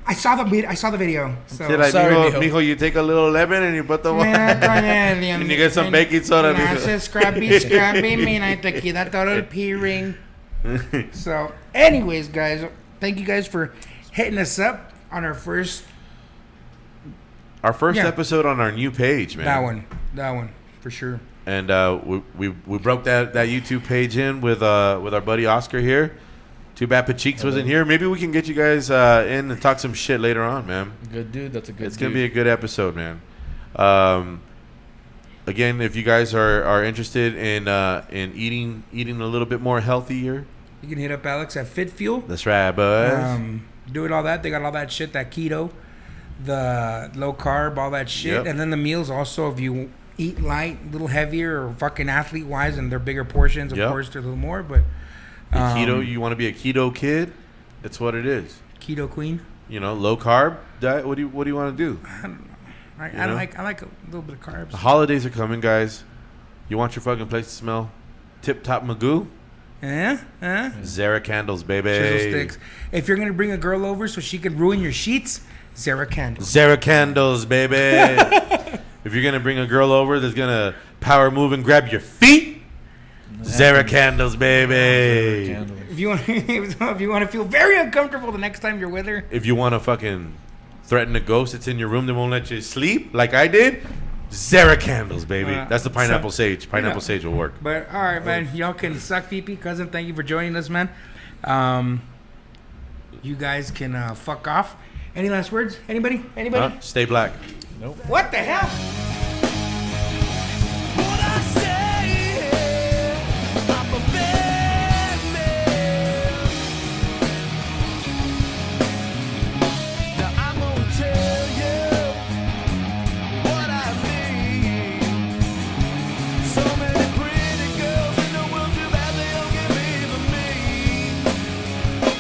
I saw the video. So Say like, Sorry, mijo, mijo. mijo, you take a little lemon and you put the and you get some baking soda. mijo. Scrappy, mira, te queda todo el P-ring. So, anyways, guys, thank you guys for hitting us up on our first, Our first Yeah. episode on our new page, man. that one, for sure. And we broke that YouTube page in with our buddy Oscar here. Too bad Pacheeks wasn't here. Maybe we can get you guys in and talk some shit later on, man. Good dude. That's a good. It's gonna be a good episode, man. Again, if you guys are interested in eating a little bit more healthier, You can hit up Alex at Phit Phuel. that's right, bud. Doing all that. They got all that shit, that keto, the low carb, all that shit. Yep. And then the meals also, if you eat light, a little heavier, or fucking athlete wise, and they're bigger portions, of Yep. course, they're a little more. But Keto, you want to be a keto kid? It's what it is. keto queen. You know, low carb diet. What do you want to do? I know? like a little bit of carbs. The holidays are coming, guys. You want your fucking place to smell tip top magoo? Yeah, Zera Candles, baby. Chisel sticks. If you're gonna bring a girl over so she can ruin your sheets, Zera Candles. Zera Candles, baby. If you're gonna bring a girl over that's gonna power move and grab your feet, Zera Candles, baby. Candles. If you want to feel very uncomfortable the next time you're with her, If you want to fucking threaten a ghost that's in your room that won't let you sleep, like I did, Zera Candles, baby. That's the pineapple sage. Pineapple sage will work. but all right, man, y'all can suck pee-pee, cousin. Thank you for joining us, man. You guys can fuck off. Any last words? Anybody? Anybody? Stay black. Nope. What the hell? What I say, I'm a bad man. Now I'm gonna tell you what I mean. So many pretty girls in the world, too bad they don't get even me.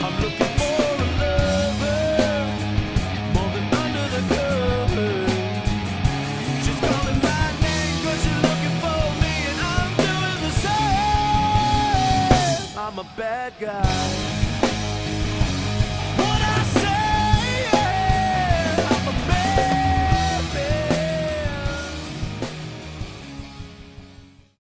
I'm looking for a lover, more than under the covers. She's calling my name 'cause she's looking for me, and I'm doing the same. I'm a bad guy.